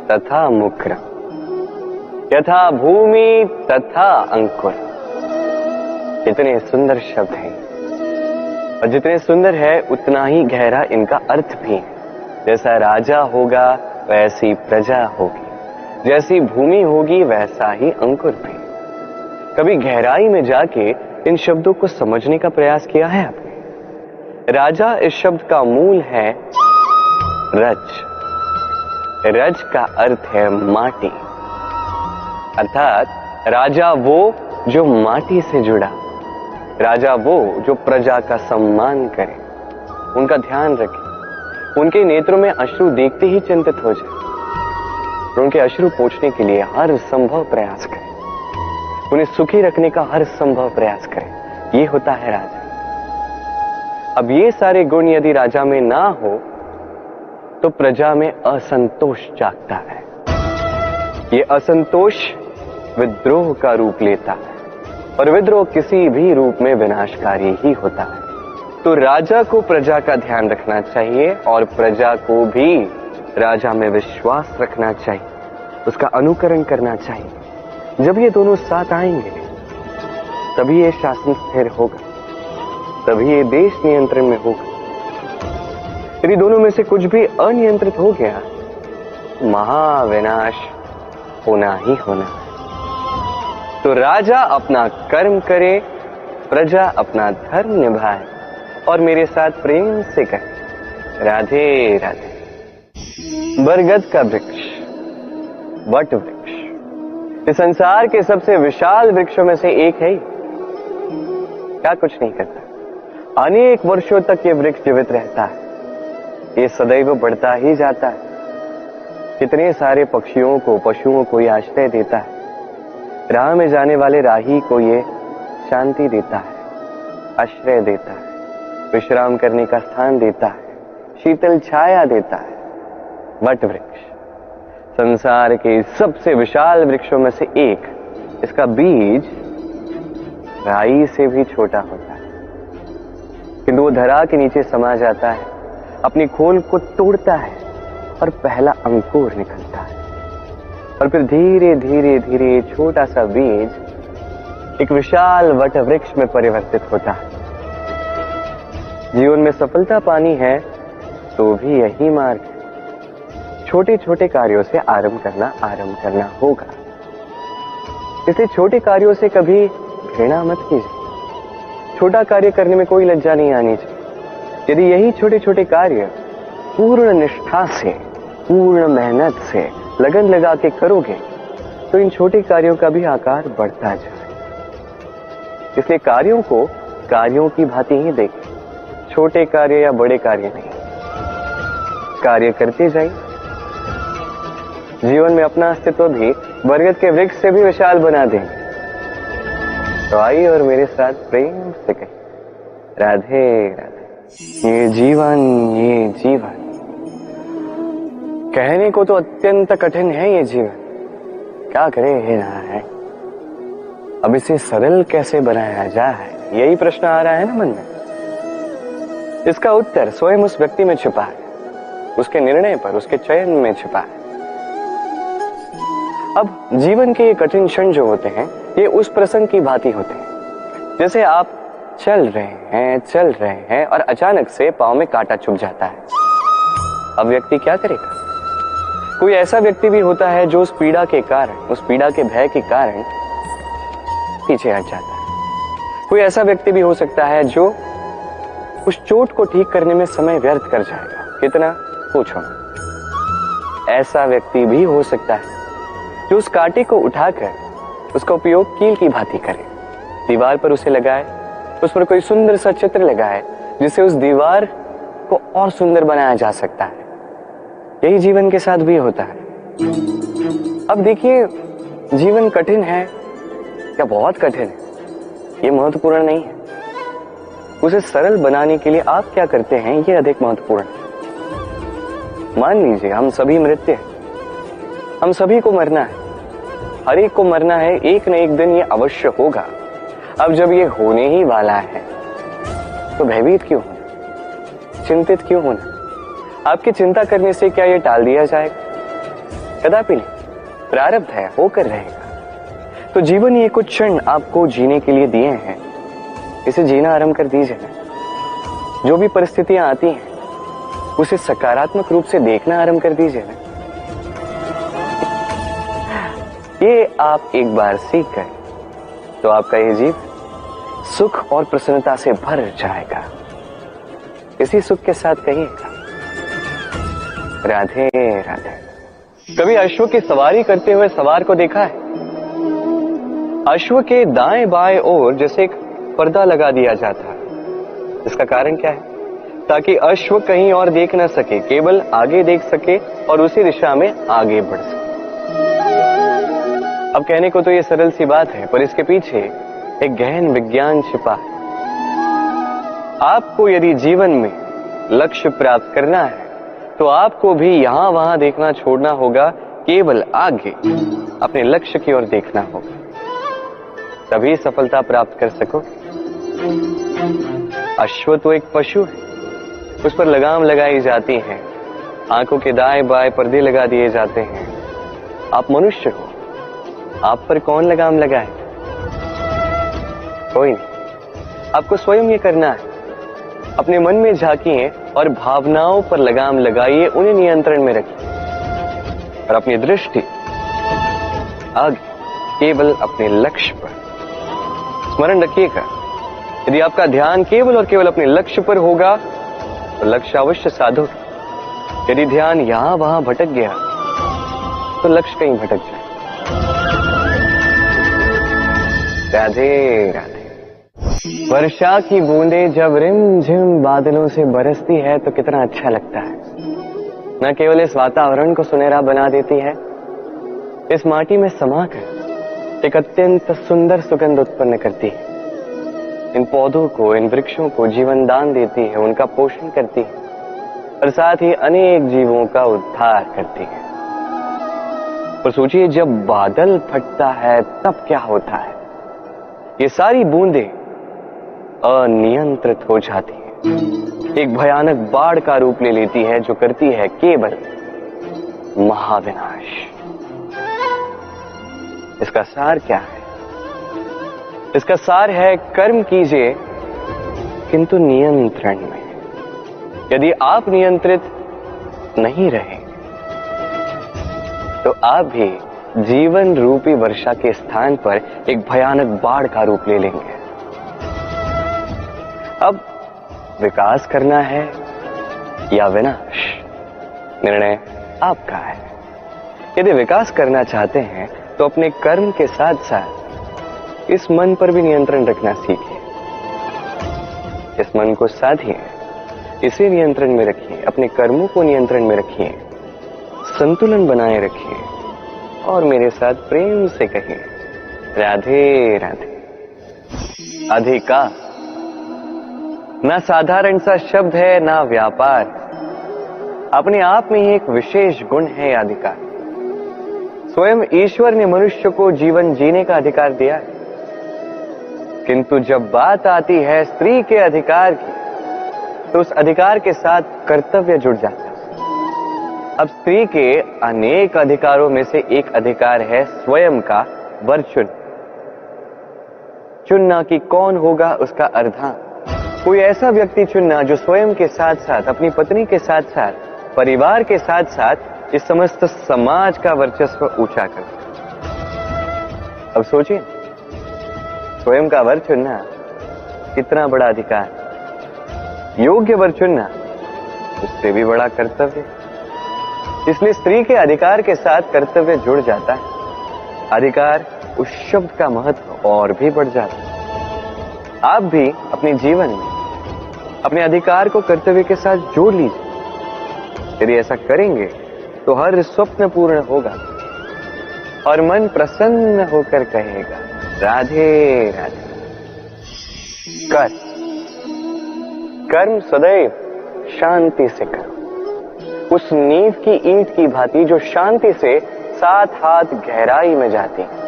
तथा मुक्र, यथा भूमि तथा अंकुर। कितने सुंदर शब्द हैं और जितने सुंदर है उतना ही गहरा इनका अर्थ भी है। जैसा राजा होगा वैसी प्रजा होगी, जैसी भूमि होगी वैसा ही अंकुर भी। कभी गहराई में जाके इन शब्दों को समझने का प्रयास किया है आपने? राजा इस शब्द का मूल है रज। रज का अर्थ है माटी, अर्थात राजा वो जो माटी से जुड़ा, राजा वो जो प्रजा का सम्मान करे, उनका ध्यान रखे, उनके नेत्रों में अश्रु देखते ही चिंतित हो जाए और उनके अश्रु पोंछने के लिए हर संभव प्रयास करे, उन्हें सुखी रखने का हर संभव प्रयास करे। ये होता है राजा। अब ये सारे गुण यदि राजा में ना हो तो प्रजा में असंतोष जागता है। ये असंतोष विद्रोह का रूप लेता है और विद्रोह किसी भी रूप में विनाशकारी ही होता है। तो राजा को प्रजा का ध्यान रखना चाहिए और प्रजा को भी राजा में विश्वास रखना चाहिए, उसका अनुकरण करना चाहिए। जब ये दोनों साथ आएंगे तभी ये शासन स्थिर होगा, तभी ये देश नियंत्रण में होगा। यदि दोनों में से कुछ भी अनियंत्रित हो गया, महाविनाश होना ही होना है। तो राजा अपना कर्म करे, प्रजा अपना धर्म निभाए और मेरे साथ प्रेम से कहे, राधे राधे। बरगद का वृक्ष, वट वृक्ष, इस संसार के सबसे विशाल वृक्षों में से एक है। क्या कुछ नहीं करता, अनेक वर्षों तक ये वृक्ष जीवित रहता है, ये सदैव बढ़ता ही जाता है। कितने सारे पक्षियों को, पशुओं को ये आश्रय देता है, राह में जाने वाले राही को ये शांति देता है, आश्रय देता है, विश्राम करने का स्थान देता है, शीतल छाया देता है। वट वृक्ष संसार के सबसे विशाल वृक्षों में से एक, इसका बीज राई से भी छोटा होता है, किंतु वो धरा के नीचे समा जाता है, अपनी खोल को तोड़ता है और पहला अंकुर निकलता है और फिर धीरे धीरे धीरे छोटा सा बीज एक विशाल वट वृक्ष में परिवर्तित होता है। जीवन में सफलता पानी है तो भी यही मार्ग है, छोटे छोटे कार्यों से आरंभ करना होगा। इसलिए छोटे कार्यों से कभी घृणा मत कीजिए, छोटा कार्य करने में कोई लज्जा नहीं आनी चाहिए। यदि यही छोटे छोटे कार्य पूर्ण निष्ठा से, पूर्ण मेहनत से, लगन लगा के करोगे तो इन छोटे कार्यों का भी आकार बढ़ता जाए। इसलिए कार्यों को कार्यों की भांति ही देखें, छोटे कार्य या बड़े कार्य नहीं। कार्य करते जाइए, जीवन में अपना अस्तित्व भी बरगद के वृक्ष से भी विशाल बना देंगे। तो आइए और मेरे साथ प्रेम से कहिए, राधे राधे। ये जीवन, ये जीवन कहने को तो अत्यंत कठिन है। ये जीवन क्या करे हे नारायण, अब इसे सरल कैसे बनाया जाए, यही प्रश्न आ रहा है ना मन में। इसका उत्तर स्वयं उस व्यक्ति में छिपा है, उसके निर्णय पर, उसके चयन में छिपा है। अब जीवन के ये कठिन क्षण जो होते हैं, ये उस प्रसंग की भांति होते हैं जैसे आप चल रहे हैं और अचानक से पांव में कांटा चुभ जाता है। अब व्यक्ति क्या करेगा? कोई ऐसा व्यक्ति भी होता है जो उस पीड़ा के कारण, उस पीड़ा के भय के कारण पीछे हट जाता है। कोई ऐसा व्यक्ति भी हो सकता है जो उस चोट को ठीक करने में समय व्यर्थ कर जाएगा। कितना? पूछो। ऐसा व्यक्ति भी हो सकता है जो उस कांटे को उठाकर उसका उपयोग कील की भांति करे, दीवार पर उसे लगाए, उस पर कोई सुंदर सा चित्र लगाए जिससे उस दीवार को और सुंदर बनाया जा सकता है। यही जीवन के साथ भी होता है। अब देखिए, जीवन कठिन है या बहुत कठिन है, ये महत्वपूर्ण नहीं है। उसे सरल बनाने के लिए आप क्या करते हैं, ये अधिक महत्वपूर्ण है। मान लीजिए हम सभी मृत्य हैं, हम सभी को मरना है, हर एक को मरना है, एक न एक दिन ये अवश्य होगा। अब जब ये होने ही वाला है तो भयभीत क्यों होना, चिंतित क्यों होना? आपकी चिंता करने से क्या ये टाल दिया जाएगा? कदापि नहीं। प्रारब्ध है, होकर रहेगा। तो जीवन ये कुछ क्षण आपको जीने के लिए दिए हैं, इसे जीना आरंभ कर दीजिए ना। जो भी परिस्थितियां आती हैं उसे सकारात्मक रूप से देखना आरंभ कर दीजिए ना। ये आप एक बार सीख गए तो आपका ये जीवन सुख और प्रसन्नता से भर जाएगा। इसी सुख के साथ कहिएगा, राधे राधे। कभी अश्व की सवारी करते हुए सवार को देखा है? अश्व के दाएं बाएं ओर जैसे एक पर्दा लगा दिया जाता है। इसका कारण क्या है? ताकि अश्व कहीं और देख न सके, केवल आगे देख सके और उसी दिशा में आगे बढ़ सके। अब कहने को तो ये सरल सी बात है, पर इसके पीछे एक गहन विज्ञान छिपा है। आपको यदि जीवन में लक्ष्य प्राप्त करना है तो आपको भी यहां वहां देखना छोड़ना होगा, केवल आगे अपने लक्ष्य की ओर देखना होगा, तभी सफलता प्राप्त कर सको। अश्व तो एक पशु है, उस पर लगाम लगाई जाती है, आंखों के दाएं बाएं पर्दे लगा दिए जाते हैं। आप मनुष्य हो, आप पर कौन लगाम लगाए? कोई नहीं। आपको स्वयं ये करना है। अपने मन में झांकिए और भावनाओं पर लगाम लगाइए, उन्हें नियंत्रण में रखिए और अपनी दृष्टि आगे केवल अपने लक्ष्य पर। स्मरण रखिएगा, यदि आपका ध्यान केवल और केवल अपने लक्ष्य पर होगा तो लक्ष्य अवश्य साधोगे। यदि ध्यान यहां वहां भटक गया तो लक्ष्य कहीं भटक जाए। राधे राधे। वर्षा की बूंदें जब रिमझिम बादलों से बरसती है तो कितना अच्छा लगता है। न केवल इस वातावरण को सुनहरा बना देती है, इस माटी में समाकर एक अत्यंत सुंदर सुगंध उत्पन्न करती है। इन पौधों को, इन वृक्षों को जीवन दान देती है, उनका पोषण करती है और साथ ही अनेक जीवों का उद्धार करती है। और सोचिए, जब बादल फटता है तब क्या होता है? ये सारी बूंदें अनियंत्रित हो जाती है, एक भयानक बाढ़ का रूप ले लेती है जो करती है केवल महाविनाश। इसका सार क्या है? इसका सार है, कर्म कीजिए किंतु नियंत्रण में। यदि आप नियंत्रित नहीं रहे तो आप भी जीवन रूपी वर्षा के स्थान पर एक भयानक बाढ़ का रूप ले लेंगे। अब विकास करना है या विनाश, निर्णय आपका है। यदि विकास करना चाहते हैं तो अपने कर्म के साथ साथ इस मन पर भी नियंत्रण रखना सीखिए। इस मन को साधिए, इसे नियंत्रण में रखिए, अपने कर्मों को नियंत्रण में रखिए, संतुलन बनाए रखिए और मेरे साथ प्रेम से कहिए, राधे राधे। अधिकार ना साधारण सा शब्द है, ना व्यापार, अपने आप में ही एक विशेष गुण है अधिकार। स्वयं ईश्वर ने मनुष्य को जीवन जीने का अधिकार दिया है, किंतु जब बात आती है स्त्री के अधिकार की, तो उस अधिकार के साथ कर्तव्य जुड़ जाता है। अब स्त्री के अनेक अधिकारों में से एक अधिकार है स्वयं का वर चुनना कि कौन होगा उसका अर्धांग। कोई ऐसा व्यक्ति चुनना जो स्वयं के साथ साथ, अपनी पत्नी के साथ साथ, परिवार के साथ साथ इस समस्त समाज का वर्चस्व ऊंचा कर। अब सोचिए, स्वयं का वर चुनना कितना बड़ा अधिकार, योग्य वर चुनना उससे भी बड़ा कर्तव्य। इसलिए स्त्री के अधिकार के साथ कर्तव्य जुड़ जाता है। अधिकार उस शब्द का महत्व और भी बढ़ जाता है। आप भी अपने जीवन में अपने अधिकार को कर्तव्य के साथ जोड़ लीजिए। यदि ऐसा करेंगे तो हर स्वप्न पूर्ण होगा और मन प्रसन्न होकर कहेगा, राधे राधे। कर्म सदैव शांति से करो, उस नींव की ईंट की भांति जो शांति से 7 हाथ गहराई में जाती है।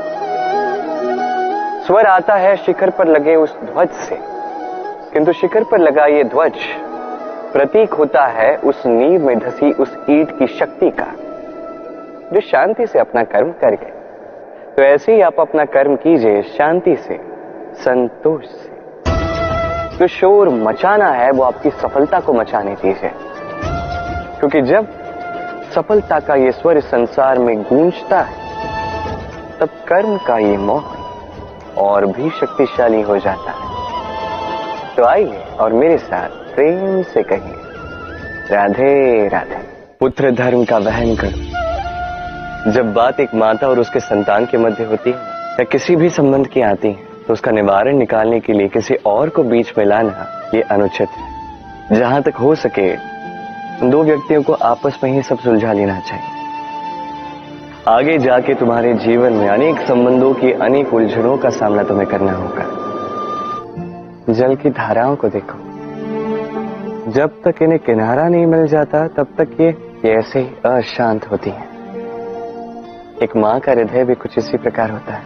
स्वर आता है शिखर पर लगे उस ध्वज से, किंतु शिखर पर लगा ये ध्वज प्रतीक होता है उस नींव में धसी उस ईंट की शक्ति का, जो शांति से अपना कर्म कर गए। तो ऐसे ही आप अपना कर्म कीजिए शांति से, संतोष से। जो शोर मचाना है वो आपकी सफलता को मचाने दीजिए, क्योंकि जब सफलता का ये स्वर संसार में गूंजता है तब कर्म का ये मोह और भी शक्तिशाली हो जाता है। तो आइए और मेरे साथ प्रेम से कहिए, राधे राधे। पुत्र धर्म का वहन करो। जब बात एक माता और उसके संतान के मध्य होती है या किसी भी संबंध की आती है, तो उसका निवारण निकालने के लिए किसी और को बीच में लाना ये अनुचित है। जहां तक हो सके दो व्यक्तियों को आपस में ही सब सुलझा लेना चाहिए। आगे जाके तुम्हारे जीवन में अनेक संबंधों की अनेक उलझनों का सामना तुम्हें करना होगा। जल की धाराओं को देखो, जब तक इन्हें किनारा नहीं मिल जाता तब तक ये ऐसे ही अशांत होती हैं। एक माँ का हृदय भी कुछ इसी प्रकार होता है।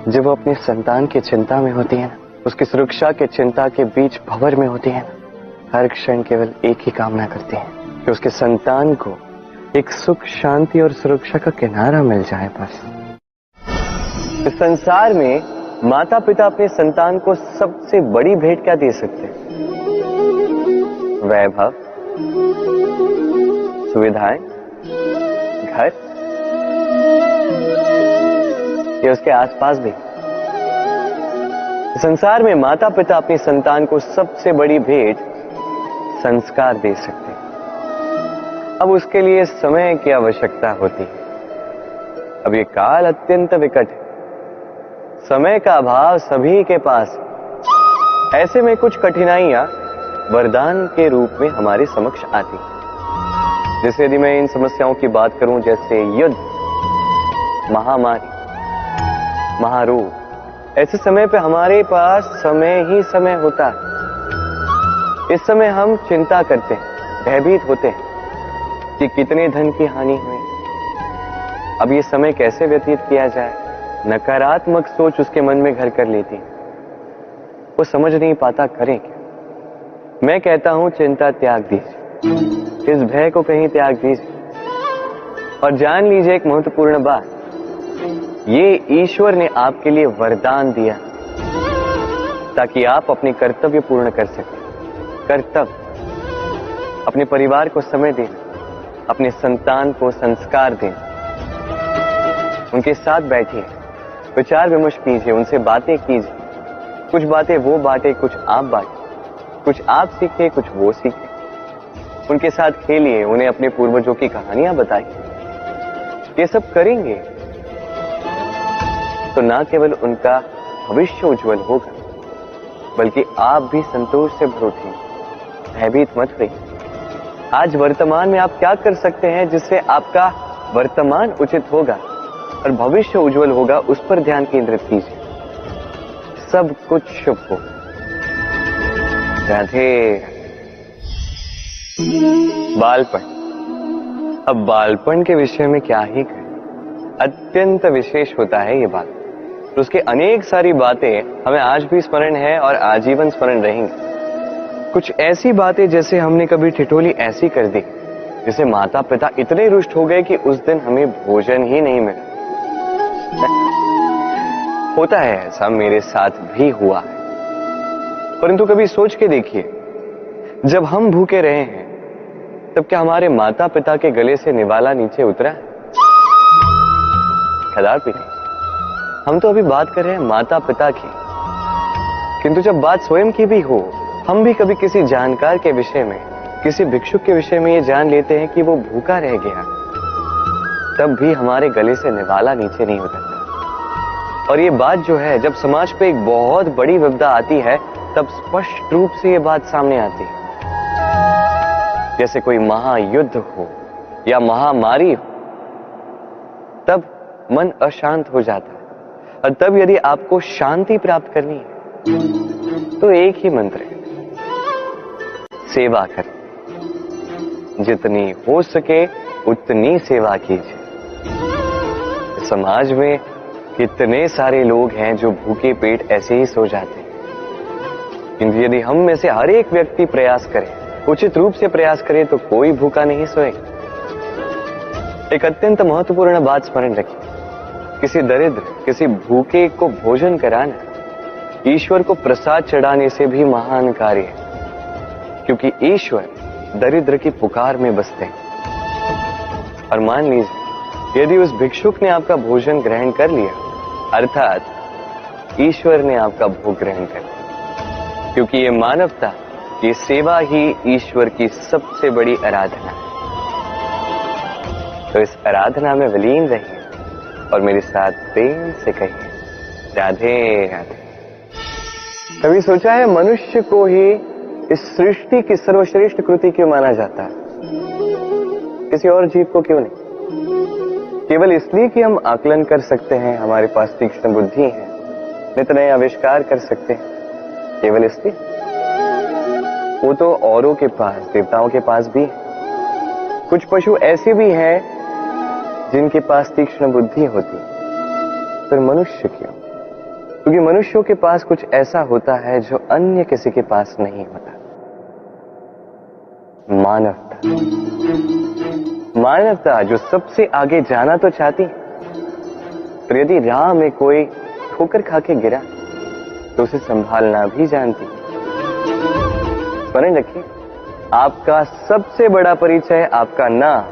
जब वो अपने संतान की चिंता में होती है, उसकी सुरक्षा के चिंता के बीच भंवर में होती है, हर क्षण केवल एक ही कामना करती है कि उसके संतान को एक सुख, शांति और सुरक्षा का किनारा मिल जाए। बस इस संसार में माता पिता अपने संतान को सबसे बड़ी भेंट क्या दे सकते हैं? वैभव, सुविधाएं, घर, या उसके आसपास भी। संसार में माता पिता अपने संतान को सबसे बड़ी भेंट संस्कार दे सकते हैं। अब उसके लिए समय की आवश्यकता होती है। अब ये काल अत्यंत विकट है, समय का अभाव सभी के पास है। ऐसे में कुछ कठिनाइयां वरदान के रूप में हमारे समक्ष आती हैं। जैसे यदि मैं इन समस्याओं की बात करूं, जैसे युद्ध, महामारी, महारोग, ऐसे समय पे हमारे पास समय ही समय होता है। इस समय हम चिंता करते हैं, भयभीत होते हैं कि कितने धन की हानि हुई, अब ये समय कैसे व्यतीत किया जाए। नकारात्मक सोच उसके मन में घर कर लेती है, वो समझ नहीं पाता करे क्या। मैं कहता हूं चिंता त्याग दीजिए, इस भय को कहीं त्याग दीजिए और जान लीजिए एक महत्वपूर्ण बात, ये ईश्वर ने आपके लिए वरदान दिया ताकि आप अपने कर्तव्य पूर्ण कर सकें। कर्तव्य, अपने परिवार को समय देना, अपने संतान को संस्कार देना, उनके साथ बैठिए, विचार विमर्श कीजिए, उनसे बातें कीजिए। कुछ बातें वो बांटे, कुछ आप बांटे। कुछ आप सीखे, कुछ वो सीखे, उनके साथ खेलिए, उन्हें अपने पूर्वजों की कहानियां बताइए। ये सब करेंगे तो ना केवल उनका भविष्य उज्जवल होगा, बल्कि आप भी संतोष से भर उठेंगे, भयभीत मत रहिए। आज वर्तमान में आप क्या कर सकते हैं जिससे आपका वर्तमान उचित होगा और भविष्य उज्जवल होगा, उस पर ध्यान केंद्रित कीजिए। सब कुछ शुभ हो। राधे। बालपन। अब बालपन के विषय में क्या ही कहें, अत्यंत विशेष होता है ये बात। तो उसके अनेक सारी बातें हमें आज भी स्मरण है और आजीवन स्मरण रहेंगी। कुछ ऐसी बातें जैसे हमने कभी ठिठोली ऐसी कर दी जिसे माता पिता इतने रुष्ट हो गए कि उस दिन हमें भोजन ही नहीं मिला। होता है ऐसा, मेरे साथ भी हुआ है। परंतु कभी सोच के देखिए, जब हम भूखे रहे हैं तब क्या हमारे माता पिता के गले से निवाला नीचे उतरा है? कदापि नहीं। हम तो अभी बात कर रहे हैं माता पिता की, किंतु जब बात स्वयं की भी हो, हम भी कभी किसी जानकार के विषय में, किसी भिक्षुक के विषय में ये जान लेते हैं कि वो भूखा रह गया, तब भी हमारे गले से निवाला नीचे नहीं उतरता। और ये बात जो है, जब समाज पे एक बहुत बड़ी विपदा आती है तब स्पष्ट रूप से ये बात सामने आती है। जैसे कोई महायुद्ध हो या महामारी हो, तब मन अशांत हो जाता है। और तब यदि आपको शांति प्राप्त करनी है तो एक ही मंत्र है, सेवा करें। जितनी हो सके उतनी सेवा कीजिए। समाज में कितने सारे लोग हैं जो भूखे पेट ऐसे ही सो जाते हैं, किंतु यदि हम में से हर एक व्यक्ति प्रयास करे, उचित रूप से प्रयास करे, तो कोई भूखा नहीं सोएगा। एक अत्यंत महत्वपूर्ण बात स्मरण रखिए, किसी दरिद्र, किसी भूखे को भोजन कराना ईश्वर को प्रसाद चढ़ाने से भी महान कार्य है, क्योंकि ईश्वर दरिद्र की पुकार में बसते हैं। और मान लीजिए यदि उस भिक्षुक ने आपका भोजन ग्रहण कर लिया, अर्थात ईश्वर ने आपका भोग ग्रहण कर लिया, क्योंकि ये मानवता, ये सेवा ही ईश्वर की सबसे बड़ी आराधना है। तो इस आराधना में विलीन रहिए और मेरे साथ प्रेम से कहिए, राधे राधे। कभी सोचा है मनुष्य को ही इस सृष्टि की सर्वश्रेष्ठ कृति क्यों माना जाता है? किसी और जीव को क्यों नहीं? केवल इसलिए कि हम आकलन कर सकते हैं, हमारे पास तीक्ष्ण बुद्धि है, नित नए आविष्कार कर सकते हैं, केवल इसलिए? वो तो औरों के पास, देवताओं के पास भी है। कुछ पशु ऐसे भी हैं जिनके पास तीक्ष्ण बुद्धि होती है, पर मनुष्य क्यों? क्योंकि मनुष्यों के पास कुछ ऐसा होता है जो अन्य किसी के पास नहीं होता। मानवता। मानवता जो सबसे आगे जाना तो चाहती है, पर यदि राह में कोई ठोकर खा के गिरा तो उसे संभालना भी जानती है। स्मरण रखिए, आपका सबसे बड़ा परिचय आपका नाम,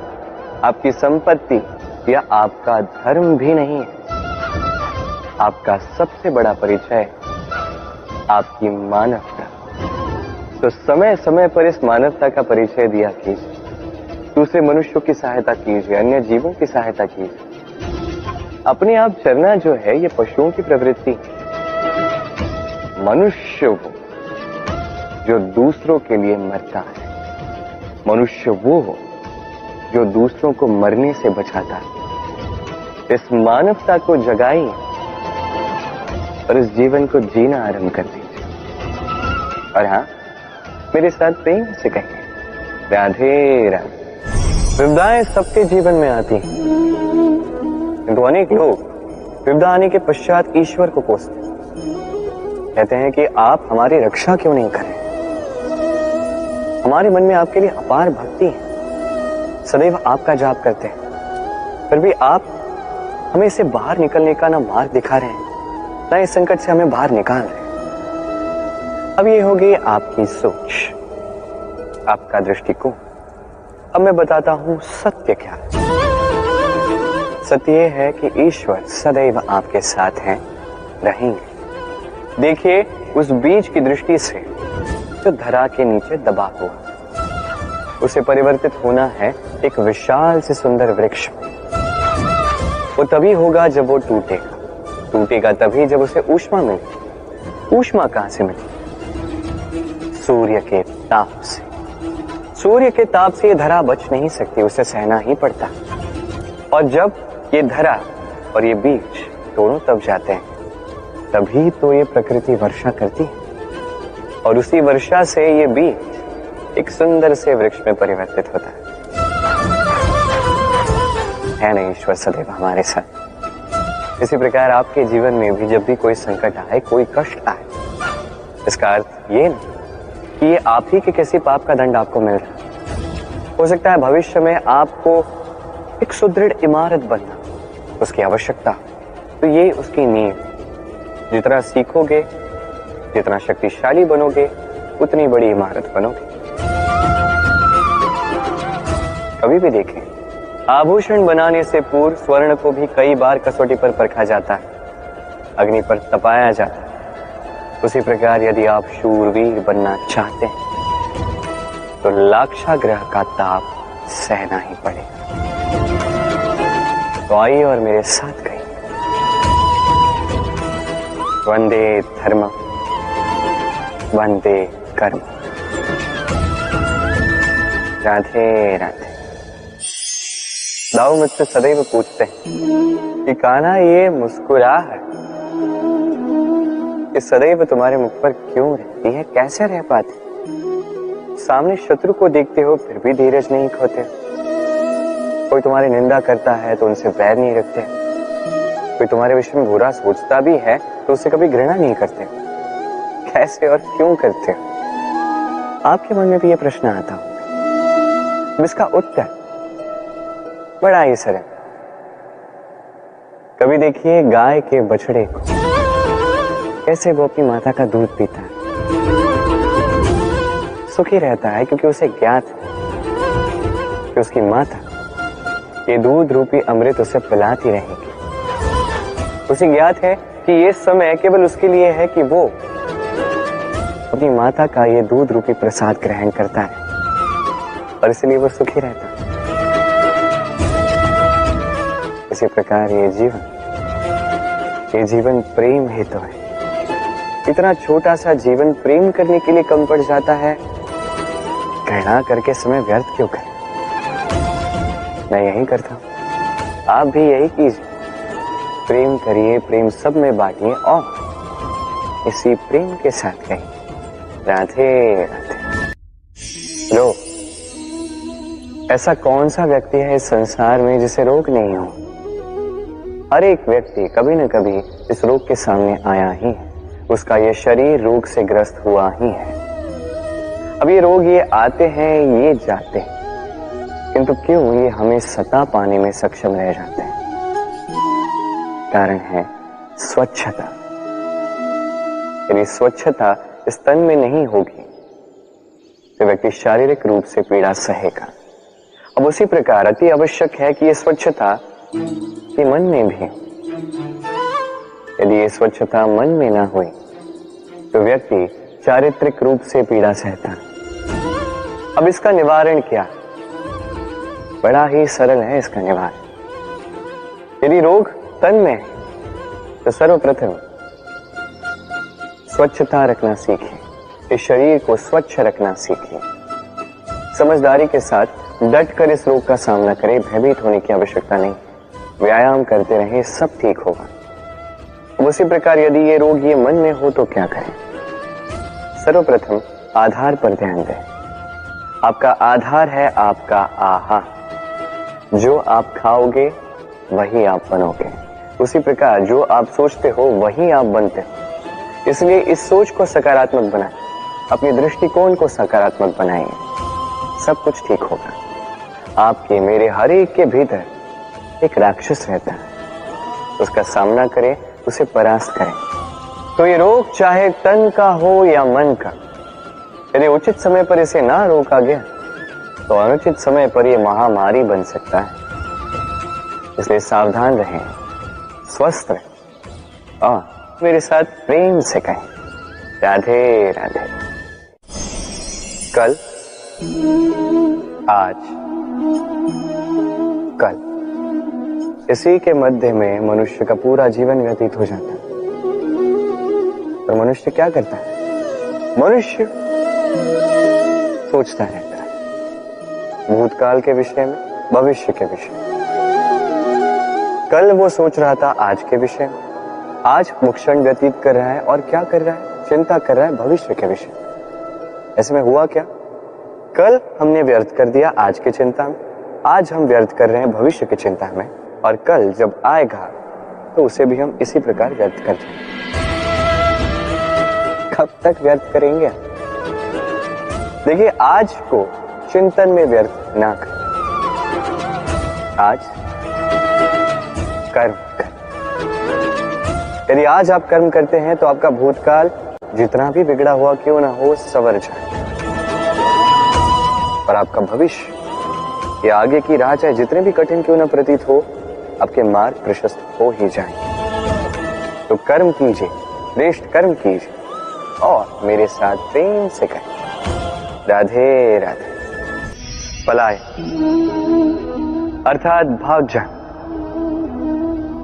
आपकी संपत्ति या आपका धर्म भी नहीं है। आपका सबसे बड़ा परिचय आपकी मानवता। तो समय समय पर इस मानवता का परिचय दिया कीजिए, दूसरे मनुष्यों की सहायता कीजिए, अन्य जीवों की सहायता कीजिए। अपने आप चरना जो है ये पशुओं की प्रवृत्ति है। मनुष्य वो जो दूसरों के लिए मरता है, मनुष्य वो हो जो दूसरों को मरने से बचाता है। इस मानवता को जगाइए और इस जीवन को जीना आरंभ कर दीजिए। और हाँ, मेरे साथ प्रेम से कहिए, राधे राधे। विपदाएं सबके जीवन में आती हैं, किंतु अनेक लोग विपदा आने के पश्चात ईश्वर को कोसते हैं। कहते हैं कि आप हमारी रक्षा क्यों नहीं करें? हमारे मन में आपके लिए अपार भक्ति है, सदैव आपका जाप करते हैं, फिर भी आप हमें इससे बाहर निकलने का ना मार्ग दिखा रहे हैं, ना इस संकट से हमें बाहर निकाल रहे हैं। अब ये होगी आपकी सोच, आपका दृष्टिकोण। अब मैं बताता हूं सत्य क्या है। सत्य ये है कि ईश्वर सदैव आपके साथ हैं, रहेंगे। देखिए, उस बीज की दृष्टि से जो धरा के नीचे दबा हुआ, उसे परिवर्तित होना है एक विशाल से सुंदर वृक्ष में। वो तभी होगा जब वो टूटेगा, टूटेगा तभी जब उसे ऊष्मा मिले। ऊष्मा कहां से मिले? सूर्य के ताप से। सूर्य के ताप से ये धरा बच नहीं सकती, उसे सहना ही पड़ता। और जब ये धरा और ये बीज दोनों तब जाते हैं, तभी तो ये प्रकृति वर्षा करती है, और उसी वर्षा से ये बीज एक सुंदर से वृक्ष में परिवर्तित होता है ना ईश्वर सदैव हमारे साथ। इसी प्रकार आपके जीवन में भी जब भी कोई संकट आए, कोई कष्ट आए, इसका अर्थ ये नहीं कि ये आप ही के किसी पाप का दंड आपको मिल रहा। हो सकता है भविष्य में आपको एक सुदृढ़ इमारत बनना उसकी आवश्यकता, तो ये उसकी नींव। जितना सीखोगे, जितना शक्तिशाली बनोगे, उतनी बड़ी इमारत बनोगे। कभी भी देखें, आभूषण बनाने से पूर्व स्वर्ण को भी कई बार कसौटी पर परखा जाता है, अग्नि पर तपाया जाता है। उसी प्रकार यदि आप शूरवीर बनना चाहते हैं तो लाक्षागृह का ताप सहना ही पड़ेगा। तो आइए और मेरे साथ कहिए, वंदे धर्म, वंदे कर्म। राधे राधे। दाऊ मुझसे सदैव पूछते हैं कि कान्हा ये मुस्कुराहट ये सदैव तुम्हारे मुख पर क्यों रहती है, कैसे रह पाते? सामने शत्रु को देखते हो फिर भी धीरज नहीं खोते, कोई तुम्हारी निंदा करता है तो उनसे बैर नहीं रखते, कोई तुम्हारे विषय में बुरा सोचता भी है तो उससे कभी घृणा नहीं करते। कैसे और क्यों करते हो? आपके मन में भी यह प्रश्न आता हो। इसका उत्तर बड़ा ही सरल। कभी देखिए गाय के बछड़े को, कैसे वो अपनी माता का दूध पीता है, सुखी रहता है, क्योंकि उसे ज्ञात है कि उसकी माता ये दूध रूपी अमृत उसे पिलाती रहेगी। उसे ज्ञात है कि ये समय केवल उसके लिए है कि वो अपनी माता का ये दूध रूपी प्रसाद ग्रहण करता है, और इसलिए वो सुखी रहता है। इसी प्रकार ये जीवन प्रेम हेतु है। इतना छोटा सा जीवन प्रेम करने के लिए कम पड़ जाता है, घृणा करके समय व्यर्थ क्यों करें? मैं यही करता हूं, आप भी यही कीजिए। प्रेम करिए, प्रेम सब में बांटिए, और इसी प्रेम के साथ कहिए राधे राधे। लो, ऐसा कौन सा व्यक्ति है इस संसार में जिसे रोग नहीं हो? हर एक व्यक्ति कभी न कभी इस रोग के सामने आया ही है, उसका ये शरीर रोग से ग्रस्त हुआ ही है। अब ये रोग ये आते हैं, ये जाते हैं, किंतु क्यों ये हमें सता पाने में सक्षम रह जाते हैं? कारण है स्वच्छता। यदि स्वच्छता इस तन में नहीं होगी तो व्यक्ति शारीरिक रूप से पीड़ा सहेगा। अब उसी प्रकार अति आवश्यक है कि ये स्वच्छता ये मन में भी। यदि ये स्वच्छता मन में ना हुई तो व्यक्ति चारित्रिक रूप से पीड़ा सहता है। अब इसका निवारण क्या? बड़ा ही सरल है इसका निवारण। यदि रोग तन में है तो सर्वप्रथम स्वच्छता रखना सीखें, इस शरीर को स्वच्छ रखना सीखें। समझदारी के साथ डटकर इस रोग का सामना करें, भयभीत होने की आवश्यकता नहीं। व्यायाम करते रहें, सब ठीक होगा। उसी प्रकार यदि ये रोग ये मन में हो तो क्या करें? सर्वप्रथम आधार पर ध्यान दें। आपका आधार है आपका आहार। जो आप खाओगे वही आप बनोगे। उसी प्रकार जो आप सोचते हो वही आप बनते हो। इसलिए इस सोच को सकारात्मक बनाएं, अपने दृष्टिकोण को सकारात्मक बनाइए, सब कुछ ठीक होगा। आपके मेरे हर एक के भीतर एक राक्षस रहता है, उसका सामना करें, उसे परास्त करें। तो ये रोग चाहे तन का हो या मन का, यदि उचित समय पर इसे ना रोका गया तो अनुचित समय पर यह महामारी बन सकता है। इसलिए सावधान रहें, स्वस्थ रहें और मेरे साथ प्रेम से कहें राधे राधे। कल, आज, कल, इसी के मध्य में मनुष्य का पूरा जीवन व्यतीत हो जाता है। और मनुष्य क्या करता है? मनुष्य सोचता रहता है भूतकाल के विषय में, भविष्य के विषय में। कल वो सोच रहा था आज के विषय में, आज वो क्षण व्यतीत कर रहा है और क्या कर रहा है? चिंता कर रहा है भविष्य के विषय में। ऐसे में हुआ क्या? कल हमने व्यर्थ कर दिया आज की चिंता में, आज हम व्यर्थ कर रहे हैं भविष्य की चिंता में, और कल जब आएगा तो उसे भी हम इसी प्रकार व्यर्थ कर देंगे। कब तक व्यर्थ करेंगे? देखिए, आज को चिंतन में व्यर्थ ना करें। आज कर्म करें। यदि आज आप कर्म करते हैं तो आपका भूतकाल जितना भी बिगड़ा हुआ क्यों ना हो संवर जाए, और आपका भविष्य, ये आगे की राह चाहे जितने भी कठिन क्यों ना प्रतीत हो, आपके मार्ग प्रशस्त हो ही जाएंगे। तो कर्म कीजिए, श्रेष्ठ कर्म कीजिए और मेरे साथ प्रेम से करें, राधे राधे। पलायन अर्थात भाग जाना,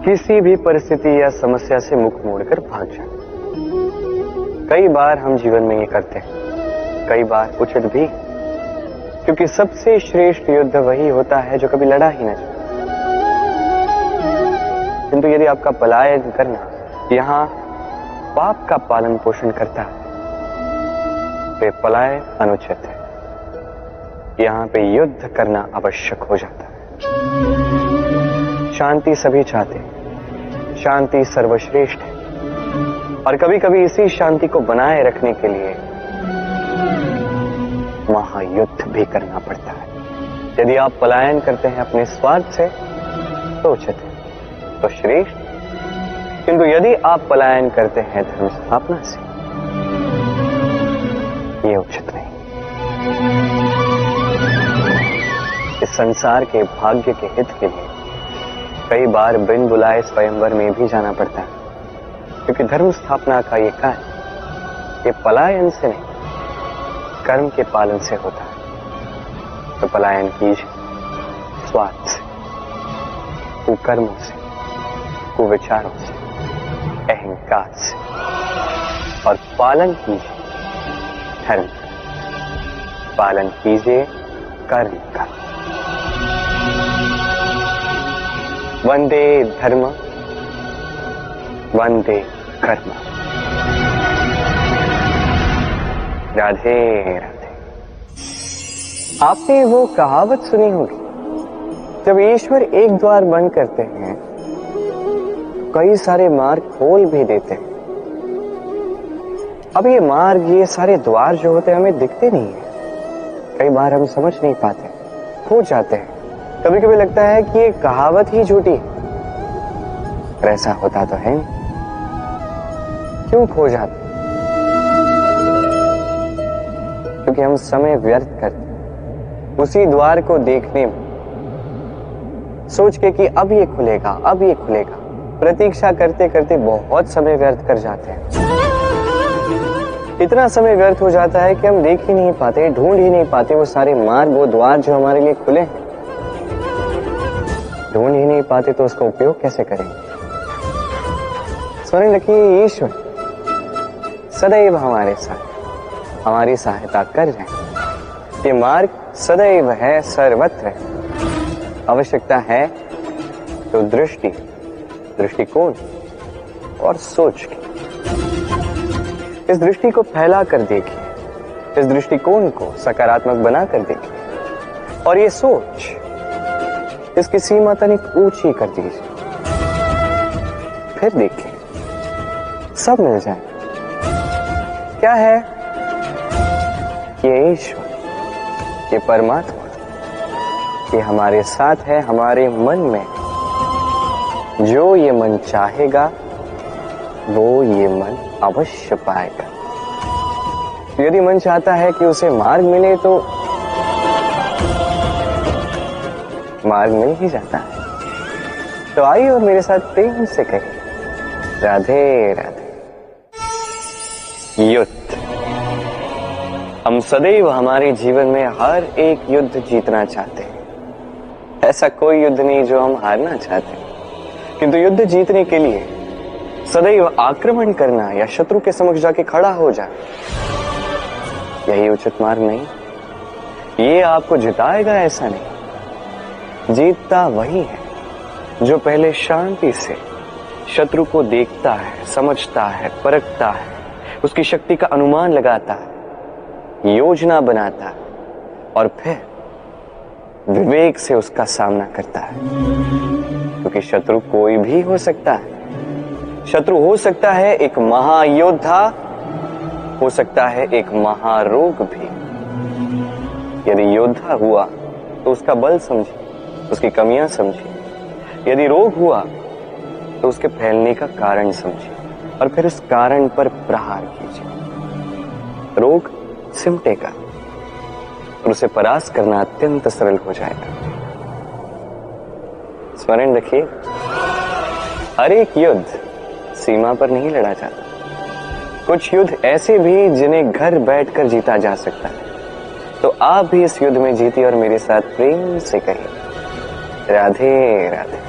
किसी भी परिस्थिति या समस्या से मुख मोड़कर भाग जाना। कई बार हम जीवन में ये करते हैं, कई बार उचित भी, क्योंकि सबसे श्रेष्ठ युद्ध वही होता है जो कभी लड़ा ही न जाए। किंतु यदि आपका पलायन करना यहाँ पाप का पालन पोषण करता है तो पलायन अनुचित है। यहाँ पे युद्ध करना आवश्यक हो जाता है। शांति सभी चाहते हैं, शांति सर्वश्रेष्ठ है, और कभी कभी इसी शांति को बनाए रखने के लिए महायुद्ध भी करना पड़ता है। यदि आप पलायन करते हैं अपने स्वार्थ से तो उचित है, तो श्रेष्ठ, किंतु यदि आप पलायन करते हैं धर्म स्थापना से, ये उचित नहीं। इस संसार के भाग्य के हित के लिए कई बार बिन बुलाए स्वयंवर में भी जाना पड़ता है, क्योंकि धर्म स्थापना का ये कार्य ये पलायन से नहीं, कर्म के पालन से होता है। तो पलायन कीजिए स्वार्थ से, कुकर्मों से, कुविचारों से, अहंकार से, और पालन कीजिए धर्म, पालन कीजिए कर्म का। वंदे धर्म, वंदे कर्म। राधे राधे। आपने वो कहावत सुनी होगी, जब ईश्वर एक द्वार बंद करते हैं कई सारे मार्ग खोल भी देते हैं। अब ये मार्ग, ये सारे द्वार जो होते हैं हमें दिखते नहीं है, कई बार हम समझ नहीं पाते, खो जाते हैं। कभी कभी लगता है कि ये कहावत ही झूठी है, पर ऐसा होता तो है नहीं। क्यों खो जाते? क्योंकि हम समय व्यर्थ करते उसी द्वार को देखने में, सोच के कि अब ये खुलेगा, अब ये खुलेगा। प्रतीक्षा करते करते बहुत समय व्यर्थ कर जाते हैं। इतना समय व्यर्थ हो जाता है कि हम देख ही नहीं पाते, ढूंढ ही नहीं पाते वो सारे मार्ग, वो द्वार जो हमारे लिए खुले हैं। ढूंढ ही नहीं पाते तो उसका उपयोग कैसे करेंगे? स्मरण रखिए, ईश्वर सदैव हमारे साथ हमारी सहायता कर रहे हैं। ये मार्ग सदैव है, सर्वत्र है। आवश्यकता है तो दृष्टि, दृष्टिकोण और सोच की। इस दृष्टि को फैला कर देखिए, इस दृष्टिकोण को सकारात्मक बना कर देखिए, और ये सोच, इसकी सीमा तनिक ऊंची कर दीजिए। फिर देखिए, सब मिल जाए। क्या है? ये ईश्वर, ये परमात्मा, ये हमारे साथ है, हमारे मन में। जो ये मन चाहेगा वो ये मन अवश्य पाएगा। यदि मन चाहता है कि उसे मार्ग मिले तो मार्ग मिल ही जाता है। तो आइए और मेरे साथ प्रेम से कहिए, राधे राधे। युद्ध हम सदैव हमारे जीवन में हर एक युद्ध जीतना चाहते हैं। ऐसा कोई युद्ध नहीं जो हम हारना चाहते, किंतु युद्ध जीतने के लिए सदैव आक्रमण करना या शत्रु के समक्ष जाके खड़ा हो जाए, यही उचित मार्ग नहीं। ये आपको जिताएगा ऐसा नहीं। जीतता वही है जो पहले शांति से शत्रु को देखता है, समझता है, परखता है, उसकी शक्ति का अनुमान लगाता है, योजना बनाता है और फिर विवेक से उसका सामना करता है। क्योंकि शत्रु कोई भी हो सकता है। शत्रु हो सकता है एक महायोद्धा, हो सकता है एक महारोग भी। यदि योद्धा हुआ तो उसका बल समझिए, उसकी कमियां समझिए। यदि रोग हुआ तो उसके फैलने का कारण समझिए और फिर उस कारण पर प्रहार कीजिए। रोग सिमटेगा और उसे परास्त करना अत्यंत सरल हो जाएगा। स्मरण रखिए, हर एक युद्ध सीमा पर नहीं लड़ा जाता। कुछ युद्ध ऐसे भी जिन्हें घर बैठकर जीता जा सकता है। तो आप भी इस युद्ध में जीतिए और मेरे साथ प्रेम से कहिए, राधे राधे।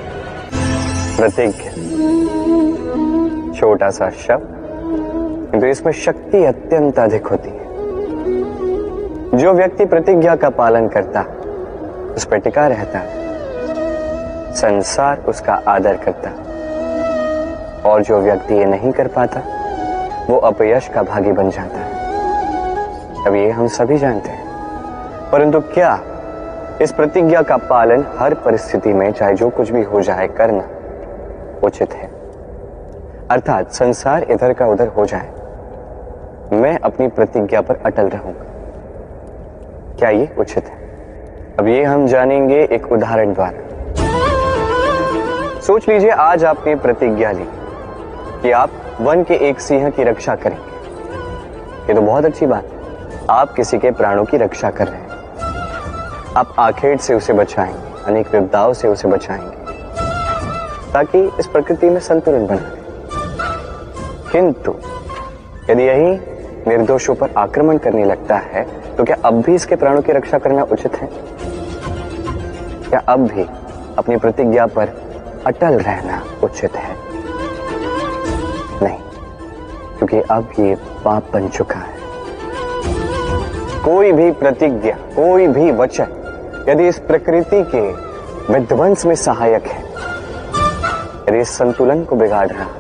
प्रतिज्ञा, छोटा सा शब्द, किंतु इसमें शक्ति अत्यंत अधिक होती है। जो व्यक्ति प्रतिज्ञा का पालन करता, उस पर टिका रहता, संसार उसका आदर करता, और जो व्यक्ति ये नहीं कर पाता वो अपयश का भागी बन जाता है। अब ये हम सभी जानते हैं, परंतु क्या इस प्रतिज्ञा का पालन हर परिस्थिति में, चाहे जो कुछ भी हो जाए, करना उचित है? अर्थात संसार इधर का उधर हो जाए, मैं अपनी प्रतिज्ञा पर अटल रहूंगा, क्या ये उचित है? अब ये हम जानेंगे एक उदाहरण द्वारा। सोच लीजिए आज आपने प्रतिज्ञा ली कि आप वन के एक सिंह की रक्षा करेंगे। ये तो बहुत अच्छी बात है, आप किसी के प्राणों की रक्षा कर रहे हैं। आप आखेट से उसे बचाएंगे, अनेक विपदाओं से उसे बचाएंगे, ताकि इस प्रकृति में संतुलन बना रहे। किंतु यदि यही निर्दोषों पर आक्रमण करने लगता है तो क्या अब भी इसके प्राणों की रक्षा करना उचित है? क्या अब भी अपनी प्रतिज्ञा पर अटल रहना उचित है? नहीं, क्योंकि अब ये पाप बन चुका है। कोई भी प्रतिज्ञा, कोई भी वचन यदि इस प्रकृति के विध्वंस में सहायक है, यदि इस संतुलन को बिगाड़ रहा है,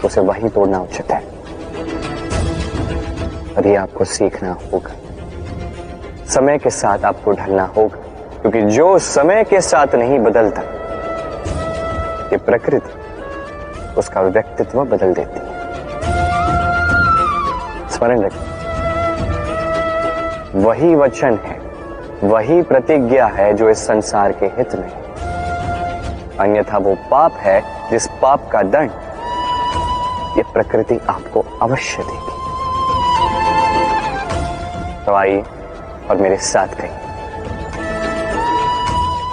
उसे वही तोड़ना उचित है। और ये आपको सीखना होगा, समय के साथ आपको ढलना होगा, क्योंकि जो समय के साथ नहीं बदलता, ये प्रकृति उसका व्यक्तित्व बदल देती है। स्मरण रखें, वही वचन है, वही प्रतिज्ञा है जो इस संसार के हित में है। अन्यथा वो पाप है जिस पाप का दंड ये प्रकृति आपको अवश्य देगी। तो आइए और मेरे साथ कहिए,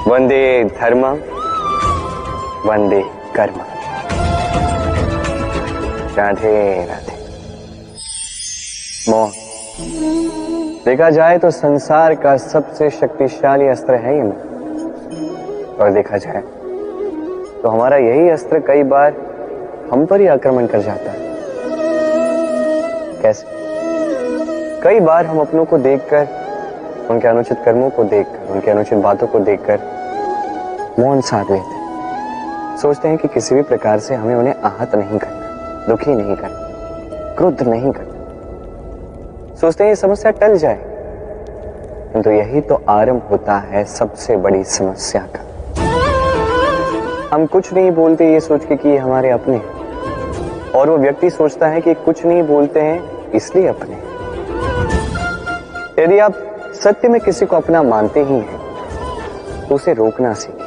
वंदे धर्मम वंदे कर्म। राधे राधे। मोह, देखा जाए तो संसार का सबसे शक्तिशाली अस्त्र है ये मोह। और देखा जाए तो हमारा यही अस्त्र कई बार हम पर ही आक्रमण कर जाता है। कैसे? कई बार हम अपनों को देखकर, उनके अनुचित कर्मों को देखकर, उनके अनुचित बातों को देखकर मौन साध लेते हैं। सोचते हैं कि किसी भी प्रकार से हमें उन्हें आहत नहीं करना, दुखी नहीं करना, क्रुद्ध नहीं करना। सोचते हैं ये समस्या टल जाए, किंतु यही तो आरंभ होता है सबसे बड़ी समस्या का। हम कुछ नहीं बोलते ये सोच के कि ये हमारे अपने हैं, और वो व्यक्ति सोचता है कि कुछ नहीं बोलते हैं इसलिए अपने। यदि आप सत्य में किसी को अपना मानते ही हैं तो उसे रोकना सीखें,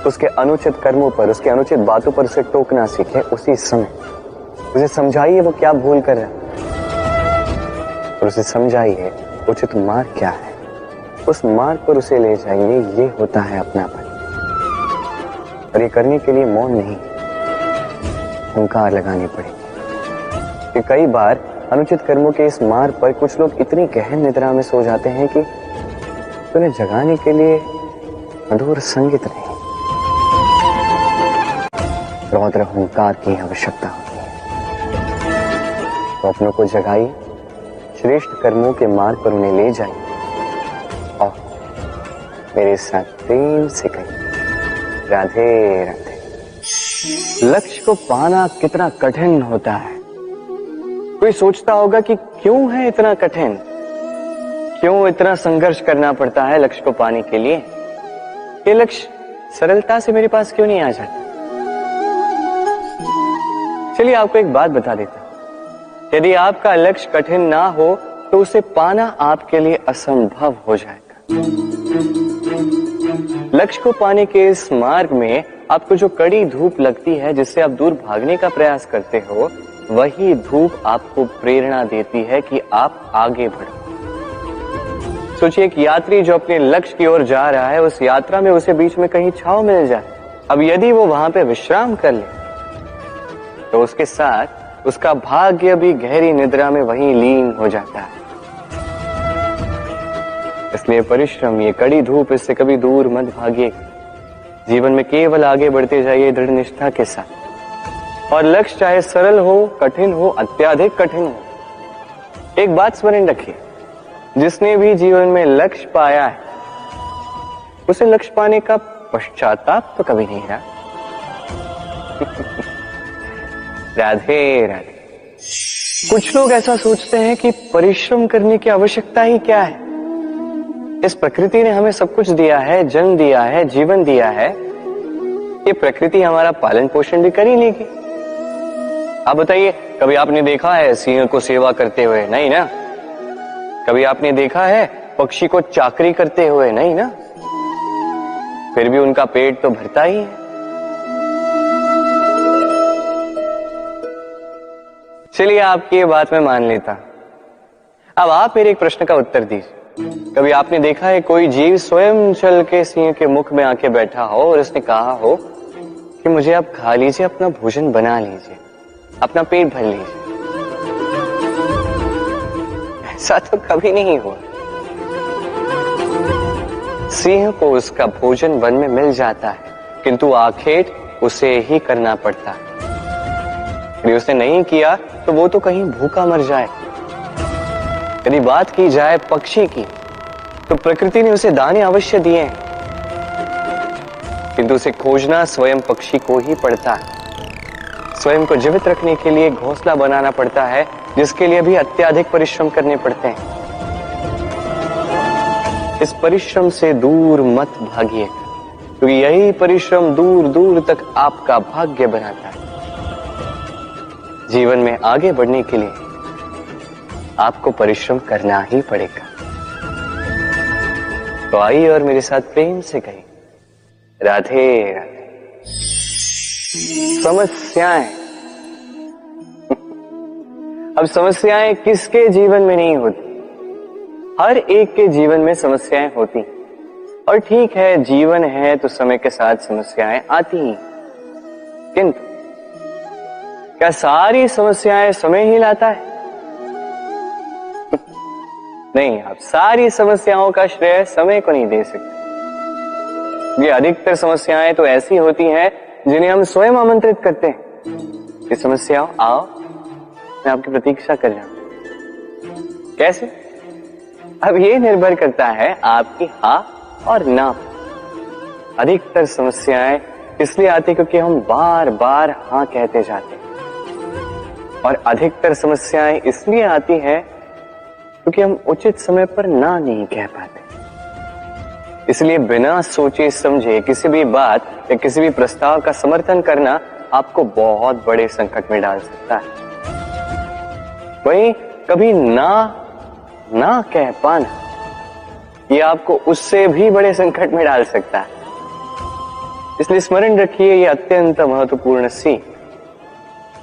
उसके अनुचित कर्मों पर, उसके अनुचित बातों पर उसे टोकना सीखें। उसी समय उसे समझाइए वो क्या भूल कर रहा है, और उसे समझाइए उचित मार्ग क्या है, उस मार्ग पर उसे ले जाइए। ये होता है अपनापन। और ये करने के लिए मौन नहीं, हुंकार लगानी पड़ेगी। कि कई बार अनुचित कर्मों के इस मार्ग पर कुछ लोग इतनी गहन निद्रा में सो जाते हैं कि उन्हें जगाने के लिए मधुर संगीत नहीं, रौद्र हुंकार की आवश्यकता होती है। तो अपनों को जगाइए, श्रेष्ठ कर्मों के मार्ग पर उन्हें ले जाइए और मेरे साथ प्रेम से कहिए राधे राधे। लक्ष्य को पाना कितना कठिन होता है। कोई सोचता होगा कि क्यों है इतना कठिन, क्यों इतना संघर्ष करना पड़ता है लक्ष्य को पाने के लिए। ये लक्ष्य सरलता से मेरे पास क्यों नहीं आ जाता। चलिए आपको एक बात बता देता हूं, यदि आपका लक्ष्य कठिन ना हो तो उसे पाना आपके लिए असंभव हो जाएगा। लक्ष्य को पाने के इस मार्ग में आपको जो कड़ी धूप लगती है, जिससे आप दूर भागने का प्रयास करते हो, वही धूप आपको प्रेरणा देती है कि आप आगे बढ़ो। सोचिए एक यात्री जो अपने लक्ष्य की ओर जा रहा है, उस यात्रा में उसे बीच में कहीं छांव मिल जाए। अब यदि वो वहां पे विश्राम कर ले तो उसके साथ उसका भाग्य भी गहरी निद्रा में वहीं लीन हो जाता है। इसलिए परिश्रम, ये कड़ी धूप, इससे कभी दूर मत भागिए। जीवन में केवल आगे बढ़ते जाइए दृढ़ निष्ठा के साथ। और लक्ष्य चाहे सरल हो, कठिन हो, अत्याधिक कठिन हो, एक बात स्मरण रखिए, जिसने भी जीवन में लक्ष्य पाया है उसे लक्ष्य पाने का पश्चाताप तो कभी नहीं रहा। राधे राधे। कुछ लोग ऐसा सोचते हैं कि परिश्रम करने की आवश्यकता ही क्या है। इस प्रकृति ने हमें सब कुछ दिया है, जन्म दिया है, जीवन दिया है, ये प्रकृति हमारा पालन पोषण भी कर ही लेगी। आप बताइए, कभी आपने देखा है सिंह को सेवा करते हुए? नहीं ना। कभी आपने देखा है पक्षी को चाकरी करते हुए? नहीं ना। फिर भी उनका पेट तो भरता ही है। चलिए आपकी ये बात मैं मान लेता। अब आप मेरे एक प्रश्न का उत्तर दीजिए। कभी आपने देखा है कोई जीव स्वयं चल के सिंह के मुख में आके बैठा हो और उसने कहा हो कि मुझे आप खा लीजिए, अपना भोजन बना लीजिए, अपना पेट भर लीजिए? ऐसा तो कभी नहीं हुआ। सिंह को उसका भोजन वन में मिल जाता है, किंतु आखेट उसे ही करना पड़ता है। यदि उसने नहीं किया तो वो तो कहीं भूखा मर जाए। यदि बात की जाए पक्षी की, तो प्रकृति ने उसे दाने अवश्य दिए हैं, किंतु उसे खोजना स्वयं पक्षी को ही पड़ता है। स्वयं को जीवित रखने के लिए घोंसला बनाना पड़ता है, जिसके लिए भी अत्याधिक परिश्रम करने पड़ते हैं। इस परिश्रम से दूर मत भागिए, क्योंकि यही परिश्रम दूर दूर तक आपका भाग्य बनाता है। जीवन में आगे बढ़ने के लिए आपको परिश्रम करना ही पड़ेगा। तो आइए और मेरे साथ प्रेम से कहिए राधे राधे। समस्याएं, अब समस्याएं किसके जीवन में नहीं होती? हर एक के जीवन में समस्याएं होती। और ठीक है, जीवन है तो समय के साथ समस्याएं आती ही, किंतु क्या सारी समस्याएं समय ही लाता है? नहीं, आप सारी समस्याओं का श्रेय समय को नहीं दे सकते। ये अधिकतर समस्याएं तो ऐसी होती हैं जिन्हें हम स्वयं आमंत्रित करते हैं। ये समस्याओं, आओ, मैं आपकी प्रतीक्षा कर रहा हूं। कैसे? अब ये निर्भर करता है आपकी हाँ और ना। अधिकतर समस्याएं इसलिए आती क्योंकि हम बार बार हाँ कहते जाते हैं, और अधिकतर समस्याएं इसलिए आती हैं क्योंकि हम उचित समय पर ना नहीं कह पाते। इसलिए बिना सोचे समझे किसी भी बात या किसी भी प्रस्ताव का समर्थन करना आपको बहुत बड़े संकट में डाल सकता है। वहीं कभी ना कह पाना, यह आपको उससे भी बड़े संकट में डाल सकता है। इसलिए स्मरण रखिए, यह अत्यंत महत्वपूर्ण सीख,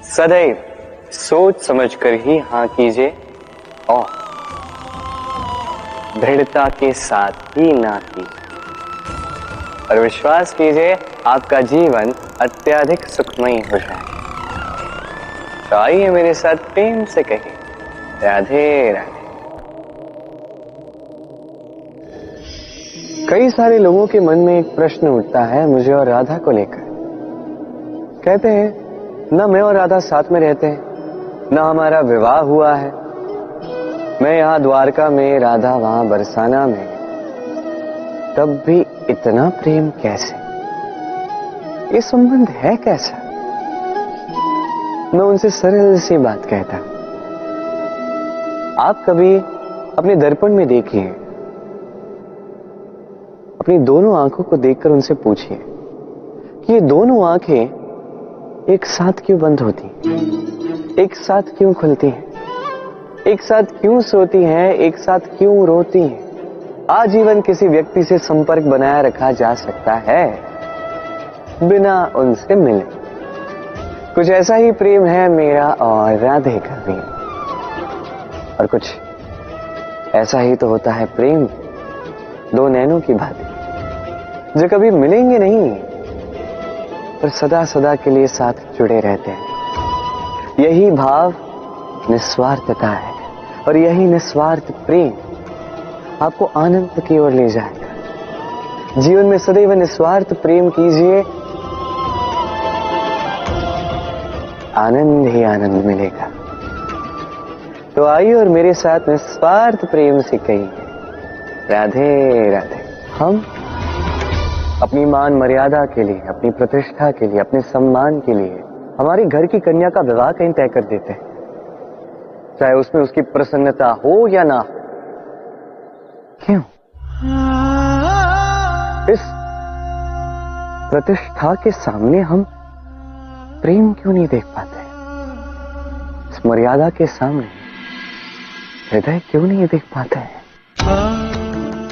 सदैव सोच समझकर ही हाँ कीजिए और दृढ़ता के साथ ही ना कीजिए, और विश्वास कीजिए आपका जीवन अत्यधिक सुखमयी हो जाए। तो आइए मेरे साथ प्रेम से कहिए राधे राधे। कई सारे लोगों के मन में एक प्रश्न उठता है मुझे और राधा को लेकर। कहते हैं ना मैं और राधा साथ में रहते हैं, ना हमारा विवाह हुआ है, मैं यहां द्वारका में, राधा वहां बरसाना में, तब भी इतना प्रेम कैसे? ये संबंध है कैसा? मैं उनसे सरल सी बात कहता, आप कभी अपने दर्पण में देखिए, अपनी दोनों आंखों को देखकर उनसे पूछिए कि ये दोनों आंखें एक साथ क्यों बंद होती हैं, एक साथ क्यों खुलती हैं, एक साथ क्यों सोती हैं, एक साथ क्यों रोती हैं? आजीवन किसी व्यक्ति से संपर्क बनाए रखा जा सकता है बिना उनसे मिले। कुछ ऐसा ही प्रेम है मेरा और राधे का भी, और कुछ ऐसा ही तो होता है प्रेम दो नैनों की बात, जो कभी मिलेंगे नहीं पर सदा सदा के लिए साथ जुड़े रहते हैं। यही भाव निस्वार्थता है, और यही निस्वार्थ प्रेम आपको आनंद की ओर ले जाएगा। जीवन में सदैव निस्वार्थ प्रेम कीजिए, आनंद ही आनंद मिलेगा। तो आइए और मेरे साथ निस्वार्थ प्रेम से कहिए राधे राधे। हम अपनी मान मर्यादा के लिए, अपनी प्रतिष्ठा के लिए, अपने सम्मान के लिए हमारे घर की कन्या का विवाह कहीं तय कर देते हैं, चाहे उसमें उसकी प्रसन्नता हो या ना हो। क्यों? इस प्रतिष्ठा के सामने हम प्रेम क्यों नहीं देख पाते? इस मर्यादा के सामने हृदय क्यों नहीं देख पाते हैं?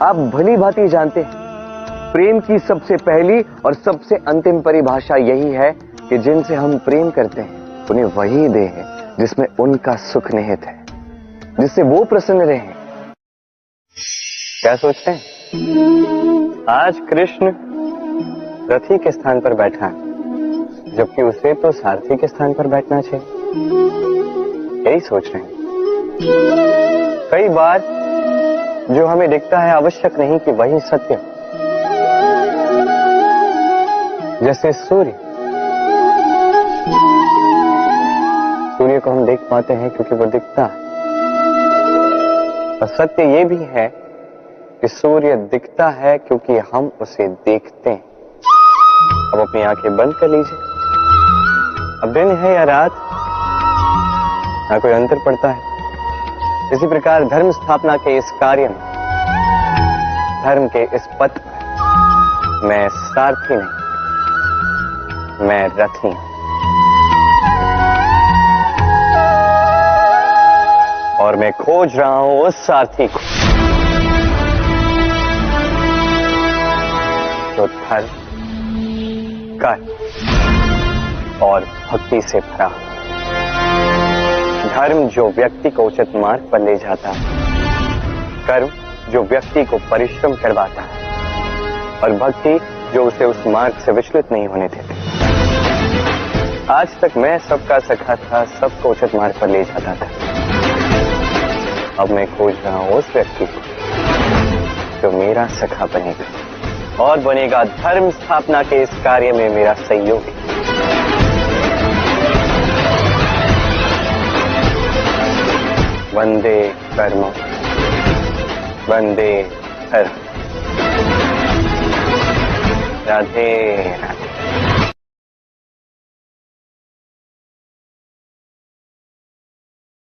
आप भली भांति जानते हैं प्रेम की सबसे पहली और सबसे अंतिम परिभाषा यही है कि जिनसे हम प्रेम करते हैं उन्हें वही दे है जिसमें उनका सुख निहित है, जिससे वो प्रसन्न रहे। क्या सोचते हैं? आज कृष्ण रथी के स्थान पर बैठा है, जबकि उसे तो सारथी के स्थान पर बैठना चाहिए। यही सोच रहे हैं। कई बार जो हमें दिखता है आवश्यक नहीं कि वही सत्य हो। जैसे सूर्य को हम देख पाते हैं क्योंकि वो दिखता है, और सत्य ये भी है कि सूर्य दिखता है क्योंकि हम उसे देखते हैं। अब अपनी आंखें बंद कर लीजिए। अब दिन है या रात, ना कोई अंतर पड़ता है। इसी प्रकार धर्म स्थापना के इस कार्य में, धर्म के इस पथ पर मैं सारथी नहीं, मैं रथी हूं, और मैं खोज रहा हूं उस सारथी को जो धर्म, कर्म और भक्ति से भरा हो। धर्म जो व्यक्ति को उचित मार्ग पर ले जाता है, कर्म जो व्यक्ति को परिश्रम करवाता है, और भक्ति जो उसे उस मार्ग से विचलित नहीं होने देती। आज तक मैं सबका सखा था, सबको उचित मार्ग पर ले जाता था। अब मैं खोज रहा हूं उस व्यक्ति को जो मेरा सखा बनेगा और बनेगा धर्म स्थापना के इस कार्य में मेरा सहयोगी। वंदे कर्म, वंदे धर्म। राधे राधे।